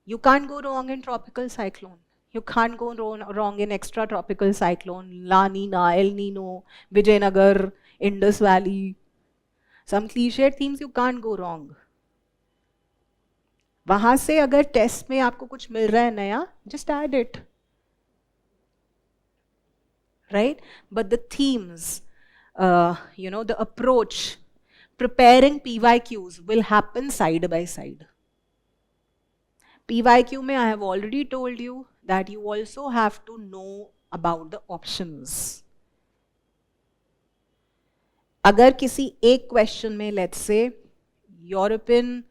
You can't go wrong in tropical cyclone. You can't go wrong in extra tropical cyclone, La Nina, El Nino, Vijayanagar, Indus Valley. Some cliched themes you can't go wrong. वहाँ से अगर test में आपको कुछ मिल रहा है नया, just add it. Right? But the themes, the approach, preparing PYQs will happen side by side. PYQ में I have already told you that you also have to know about the options. अगर किसी एक question में let's say European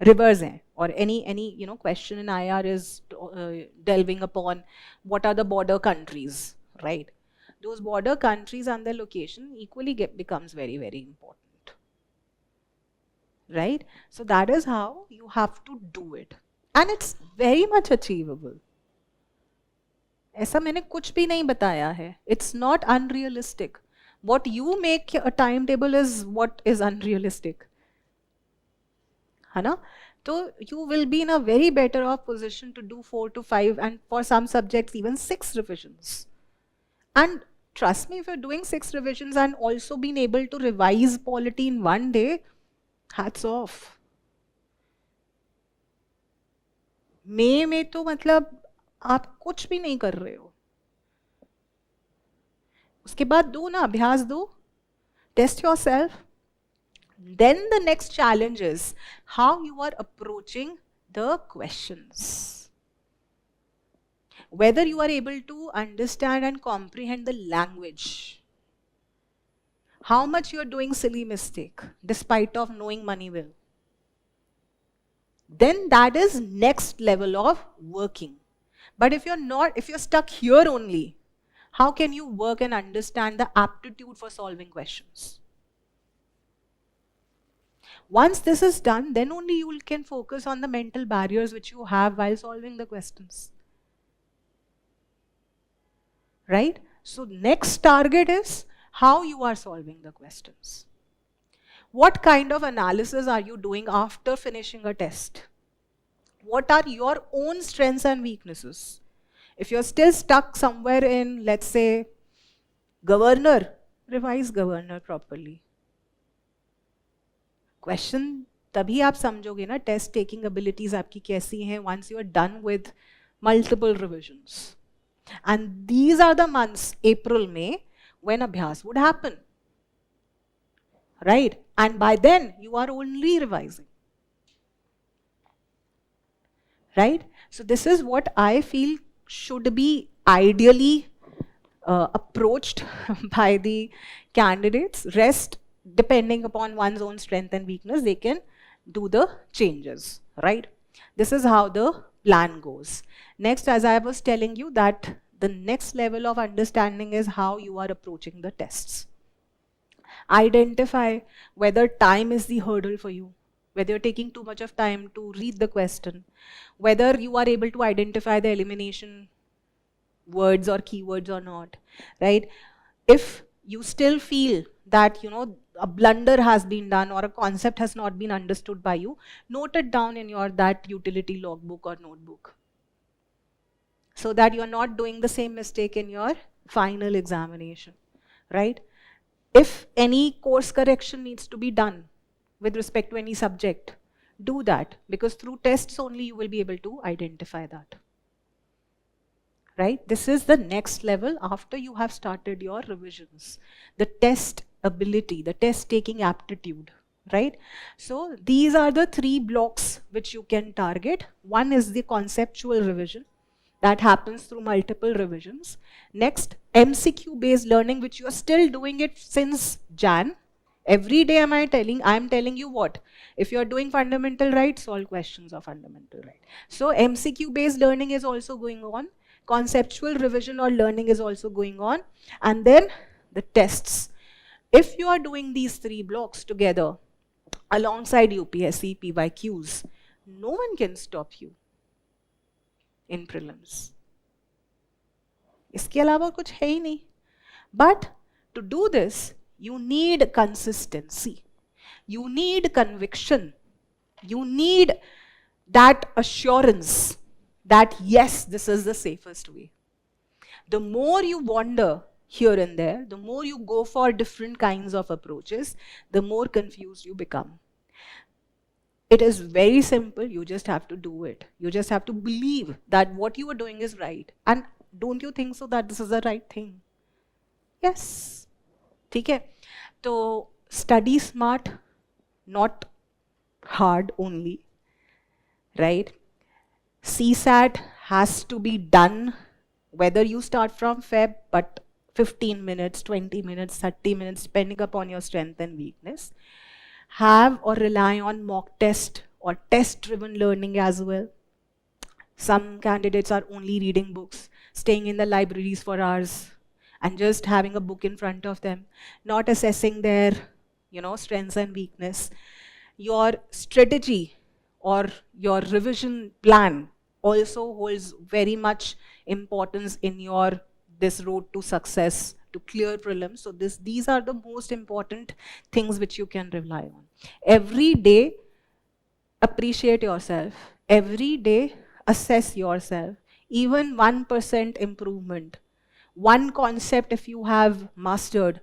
rivers हैं, or any question in IR is delving upon what are the border countries, right? Those border countries and their location equally becomes very, very important, right? So that is how you have to do it, and it's very much achievable. ऐसा मैंने कुछ भी नहीं बताया है. It's not unrealistic. What you make a timetable is what is unrealistic. है ना? So you will be in a very better off position to do 4 to 5 and for some subjects even 6 revisions. And trust me, if you're doing 6 revisions and also being able to revise polity in one day, hats off. May में तो मतलब आप कुछ भी नहीं कर रहे हो. उसके बाद दो ना, अभ्यास दो. Test yourself. Then the next challenge is how you are approaching the questions. Whether you are able to understand and comprehend the language. How much you are doing silly mistake despite of knowing money well. Then that is next level of working. But if you're stuck here only, how can you work and understand the aptitude for solving questions? Once this is done, then only you can focus on the mental barriers which you have while solving the questions. Right? So next target is how you are solving the questions. What kind of analysis are you doing after finishing a test? What are your own strengths and weaknesses? If you're still stuck somewhere in, let's say, governor, revise governor properly. Question तभी आप समझोगे ना test taking abilities आपकी कैसी हैं once you are done with multiple revisions. And these are the months, April, May, when abhyas would happen. Right? And by then, you are only revising. Right? So this is what I feel should be ideally approached by the candidates. Rest, depending upon one's own strength and weakness, they can do the changes, right? This is how the plan goes. Next, as I was telling you, that the next level of understanding is how you are approaching the tests. Identify whether time is the hurdle for you, whether you're taking too much of time to read the question, whether you are able to identify the elimination words or keywords or not, right? If you still feel that, a blunder has been done or a concept has not been understood by you, note it down in your that utility logbook or notebook, so that you're not doing the same mistake in your final examination, right? If any course correction needs to be done with respect to any subject, do that, because through tests only you will be able to identify that. Right? This is the next level after you have started your revisions. The test ability, the test taking aptitude, right? So these are the 3 blocks which you can target. One is the conceptual revision that happens through multiple revisions. Next, MCQ based learning, which you are still doing it since Jan. Every day I am telling you what? If you are doing fundamental right, solve questions of fundamental right. So MCQ based learning is also going on. Conceptual revision or learning is also going on. And then the tests. If you are doing these 3 blocks together alongside UPSC PYQs, no one can stop you in prelims. इसके अलावा कुछ है ही नहीं. But to do this, you need consistency. You need conviction. You need that assurance that yes, this is the safest way. The more you wander here and there, the more you go for different kinds of approaches, the more confused you become. It is very simple. You just have to do it. You just have to believe that what you are doing is right. And don't you think so that this is the right thing? Yes. ठीक है? तो study smart, not hard only, right? CSAT has to be done, whether you start from Feb, but 15 minutes, 20 minutes, 30 minutes, depending upon your strength and weakness. Have or rely on mock test or test-driven learning as well. Some candidates are only reading books, staying in the libraries for hours, and just having a book in front of them, not assessing their, strengths and weakness. Your strategy or your revision plan also holds very much importance in your this road to success, to clear prelims. So these are the most important things which you can rely on. Every day, appreciate yourself. Every day, assess yourself. Even 1% improvement, one concept if you have mastered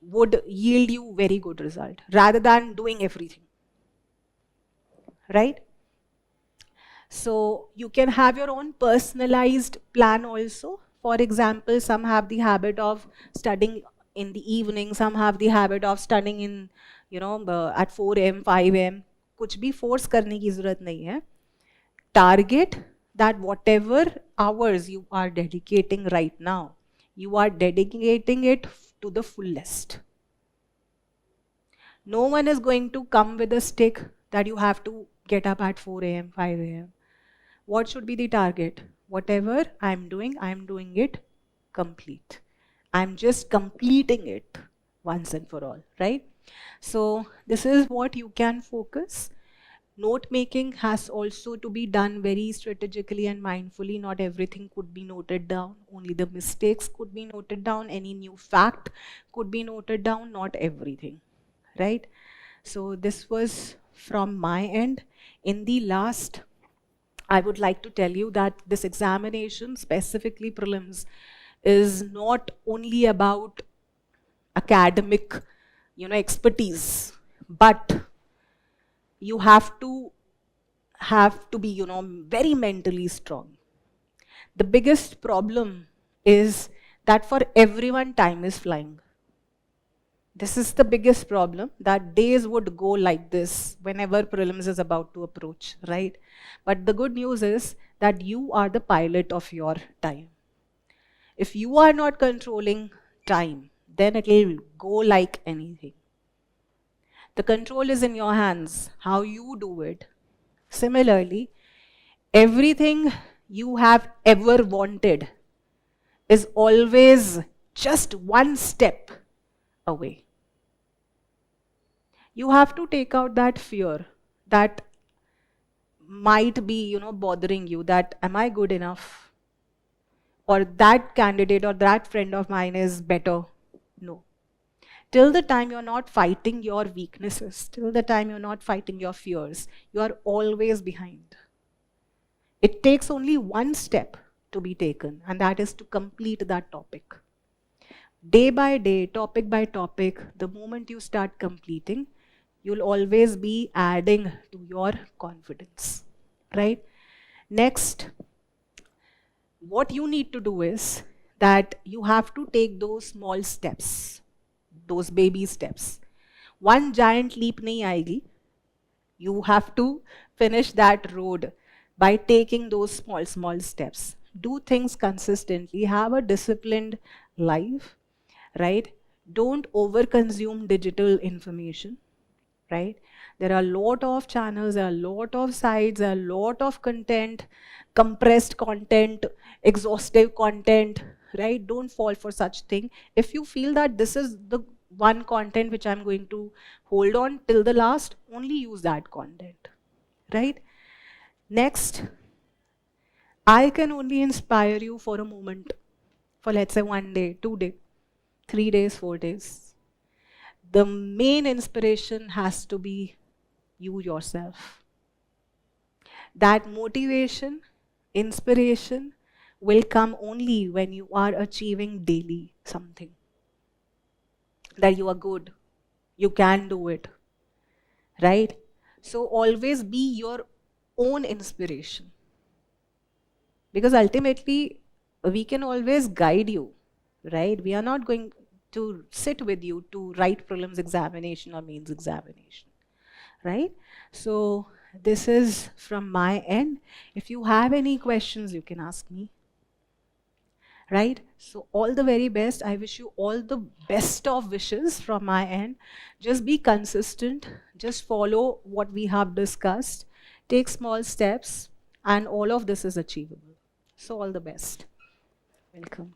would yield you very good result rather than doing everything, right? So you can have your own personalized plan also. For example, some have the habit of studying in the evening, some have the habit of studying in, at 4 a.m., 5 a.m. कुछ भी force करने की ज़रूरत नहीं है. Target that whatever hours you are dedicating right now, you are dedicating it to the fullest. No one is going to come with a stick that you have to get up at 4 a.m., 5 a.m. What should be the target? Whatever I'm doing it complete. I'm just completing it once and for all, right? So this is what you can focus. Note making has also to be done very strategically and mindfully. Not everything could be noted down. Only the mistakes could be noted down. Any new fact could be noted down, not everything, right? So this was from my end. In the last, I would like to tell you that this examination, specifically prelims, is not only about academic, expertise, but you have to be, very mentally strong. The biggest problem is that for everyone, time is flying. This is the biggest problem, that days would go like this whenever prelims is about to approach, right? But the good news is that you are the pilot of your time. If you are not controlling time, then it will go like anything. The control is in your hands, how you do it. Similarly, everything you have ever wanted is always just one step away. You have to take out that fear that might be, bothering you, that am I good enough? Or that candidate or that friend of mine is better. No. Till the time you're not fighting your weaknesses, till the time you're not fighting your fears, you are always behind. It takes only one step to be taken, and that is to complete that topic. Day by day, topic by topic, the moment you start completing, you'll always be adding to your confidence, right? Next, what you need to do is that you have to take those small steps, those baby steps. One giant leap nahi aayegi. You have to finish that road by taking those small steps. Do things consistently, have a disciplined life, right? Don't overconsume digital information, right? There are a lot of channels, there are a lot of sites, there are a lot of content, compressed content, exhaustive content, right? Don't fall for such thing. If you feel that this is the one content which I'm going to hold on till the last, only use that content, right? Next, I can only inspire you for a moment, for let's say 1 day, 2 days, 3 days, 4 days. The main inspiration has to be you yourself. That motivation, inspiration will come only when you are achieving daily something. That you are good, you can do it, right? So always be your own inspiration. Because ultimately, we can always guide you, right? We are not going to sit with you to write prelims examination or mains examination, right? So this is from my end. If you have any questions, you can ask me. right? So all the very best. I wish you all the best of wishes from my end. Just be consistent, just follow what we have discussed, take small steps, and all of this is achievable. So all the best. Welcome.